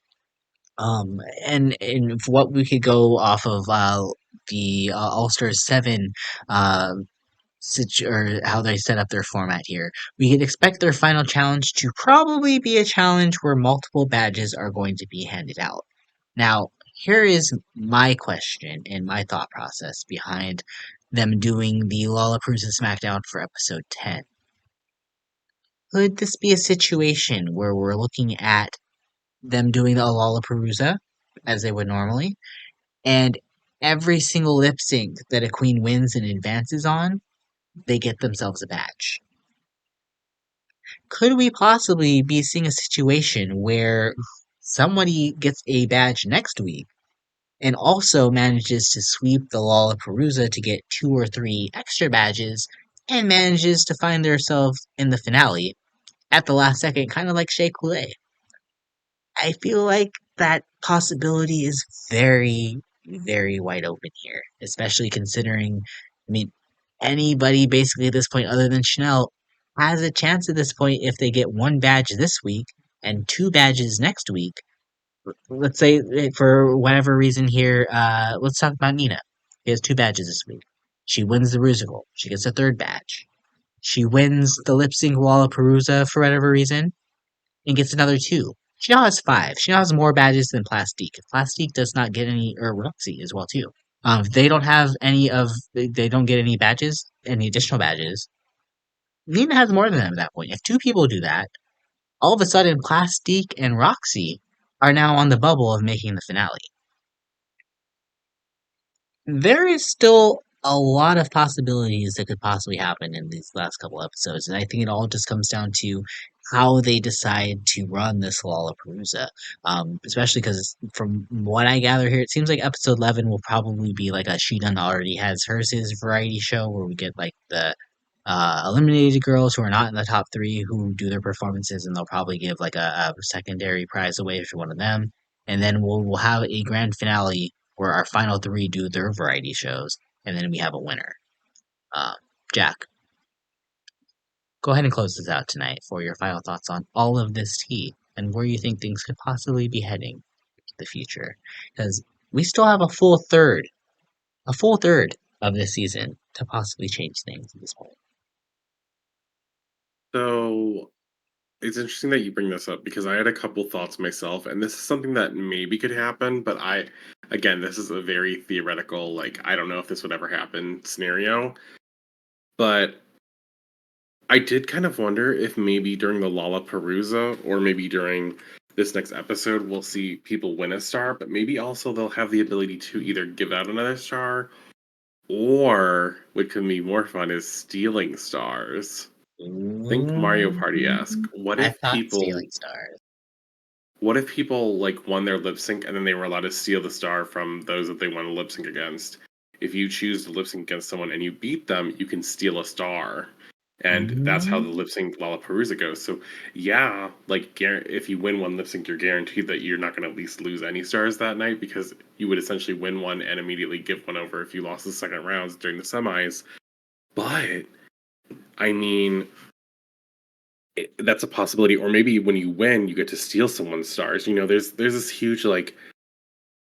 And what we could go off of the All Stars 7 uh, or how they set up their format here. We could expect their final challenge to probably be a challenge where multiple badges are going to be handed out. Now, here is my question and my thought process behind them doing the Lollapalooza SmackDown for episode 10. Could this be a situation where we're looking at them doing the Lollapalooza as they would normally, and every single lip sync that a queen wins and advances on, they get themselves a badge? Could we possibly be seeing a situation where somebody gets a badge next week and also manages to sweep the Lollapalooza to get 2 or 3 extra badges and manages to find themselves in the finale at the last second, kind of like Shea Coulee? I feel like that possibility is very, very wide open here, especially considering, I mean, anybody basically at this point other than Chanel has a chance at this point if they get 1 badge this week and 2 badges next week. Let's say for whatever reason here, let's talk about Nina. She has 2 badges this week. She wins the Rusical. She gets a 3rd badge. She wins the lip sync Lollapalooza for whatever reason and gets another 2. She now has 5. She now has more badges than Plastique. Plastique does not get any, or Roxxxy as well too. If they don't have any of, they don't get any badges, any additional badges. Nina has more than them at that point. If 2 people do that, all of a sudden Plastique and Roxxxy are now on the bubble of making the finale. There is still a lot of possibilities that could possibly happen in these last couple episodes, and I think it all just comes down to how they decide to run this Lollapalooza. Especially because from what I gather here, it seems like episode 11 will probably be like a She Done Already Has Hers variety show where we get like the eliminated girls who are not in the top 3 who do their performances, and they'll probably give like a secondary prize away for one of them. And then we'll have a grand finale where our final 3 do their variety shows, and then we have a winner. Uh, Jack, go ahead and close this out tonight for your final thoughts on all of this tea and where you think things could possibly be heading in the future. Because we still have a full third of this season to possibly change things at this point. So it's interesting that you bring this up because I had a couple thoughts myself, and this is something that maybe could happen, but again, this is a very theoretical, like, I don't know if this would ever happen scenario. But I did kind of wonder if maybe during the Lollapalooza or maybe during this next episode, we'll see people win a star, but maybe also they'll have the ability to either give out another star or what could be more fun is stealing stars. Think Mario Party-esque. I thought stealing stars. What if people like won their lip sync and then they were allowed to steal the star from those that they want to lip sync against? If you choose to lip sync against someone and you beat them, you can steal a star. And that's how the Mm, lip sync Lollapalooza goes. So yeah, like if you win one lip sync, you're guaranteed that you're not going to at least lose any stars that night because you would essentially win one and immediately give one over if you lost the second rounds during the semis. But I mean, that's a possibility. Or maybe when you win, you get to steal someone's stars. You know, there's this huge like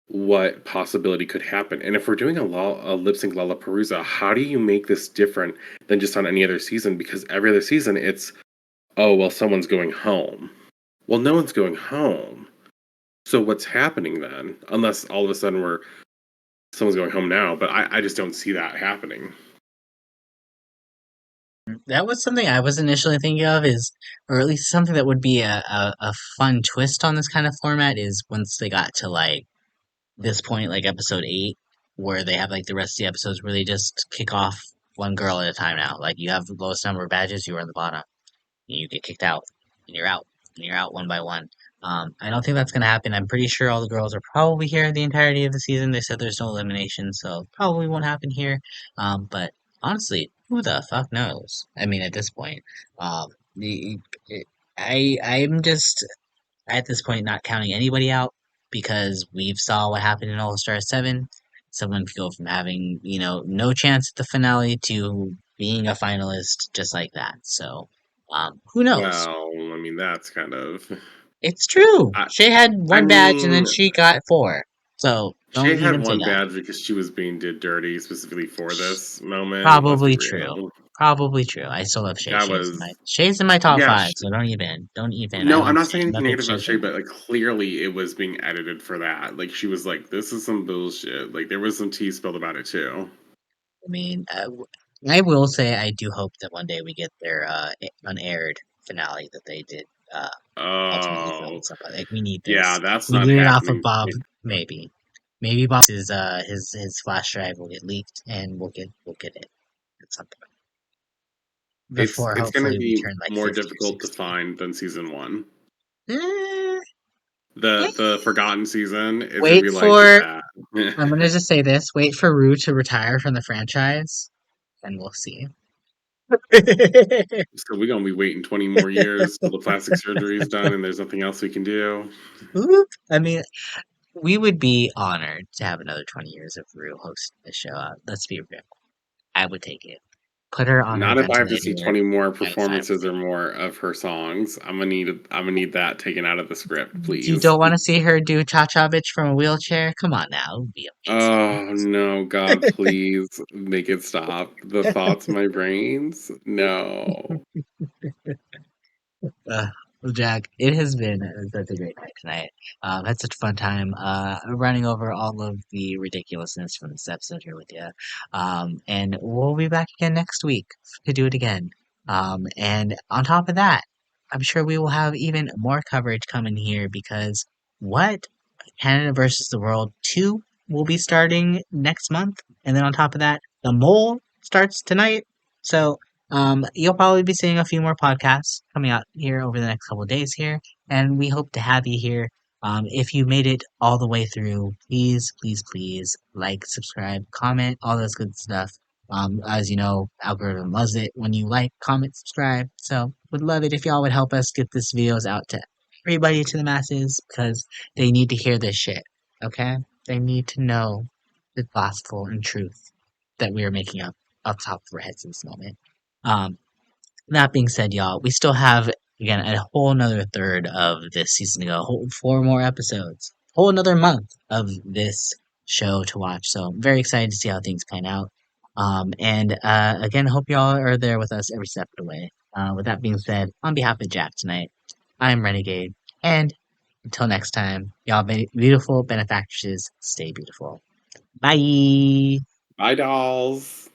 what possibility could happen. And if we're doing a lip sync Lollapalooza, how do you make this different than just on any other season? Because every other season, it's oh well, someone's going home. Well, no one's going home. So what's happening then? Unless all of a sudden someone's going home now, but I just don't see that happening. that was something I was initially thinking of is, or at least something that would be a fun twist on this kind of format is once they got to like this point, like episode 8, where they have like the rest of the episodes where they just kick off one girl at a time now. Like you have the lowest number of badges, you are on the bottom, and you get kicked out, and you're out, and you're out one by one. I don't think that's gonna happen. I'm pretty sure all the girls are probably here the entirety of the season. They said there's no elimination, so probably won't happen here. But honestly, who the fuck knows? I mean, at this point, the I'm just at this point not counting anybody out because we've saw what happened in All Star 7. Someone could go from having, no chance at the finale to being a finalist just like that. So, who knows? Well, I mean that's kind of It's true. I, Shay had I one badge and then mean, she got four. So don't Shay had even say one that. badge because she was being did dirty specifically for this moment. Let's be Probably true. real. Probably true. I still love Shay. That was Shay's in my top yeah. five, so don't even. I No, I'm love not Shay. saying I'm a anything big negative Shay about Shay, fan. but like clearly it was being edited for that. Like she was like, "This is some bullshit." Like there was some tea spilled about it too. I mean, I will say I do hope that one day we get their unaired finale that they did ultimately film Oh, and stuff. Like we need yeah, this. that's We not need it off of happening. Bob. Maybe. Maybe Bob's his flash drive will get leaked and we'll get it at some point before It's going to hopefully we be turn like more 50 or difficult to 60. find than season one. Eh, The eh. forgotten season is going to Wait be like for that. I'm gonna just say this. Wait for Rue to retire from the franchise, and we'll see. So we're going to be waiting 20 more years till the plastic surgery is done, and there's nothing else we can do. Oop. I mean, we would be honored to have another 20 years of Rue hosting the show. Let's be real. I would take it. Put her on her Not if I have to see ventilator. 20 more I would fine with performances or more of her songs. I'm gonna need that taken out of the script, it. You please. don't want to see her do Cha Cha Bitch from a wheelchair? Come on now. It would be amazing. Oh no, God, please make it stop. The thoughts in my brains. No. Uh, well, Jack, it has been such a great night tonight. Had such a fun time running over all of the ridiculousness from this episode here with you. And we'll be back again next week to do it again. And on top of that, I'm sure we will have even more coverage coming here because what Canada versus the World 2 will be starting next month. And then on top of that, The Mole starts tonight. So you'll probably be seeing a few more podcasts coming out here over the next couple of days here, and we hope to have you here. If you made it all the way through, please, please, please like, subscribe, comment, all those good stuff. As you know, algorithm loves it when you like, comment, subscribe. So, would love it if y'all would help us get this videos out to everybody, to the masses, because they need to hear this shit. Okay, they need to know the gospel and truth that we are making up top of our heads in this moment. Um, that being said, y'all, we still have again a whole another third of this season to go. Whole, four more episodes. Whole another month of this show to watch. So I'm very excited to see how things plan out. And again, hope y'all are there with us every step of the way. With that being said, on behalf of Jack tonight, I'm Renegayde, and until next time, y'all beautiful benefactresses, stay beautiful. Bye. Bye, dolls.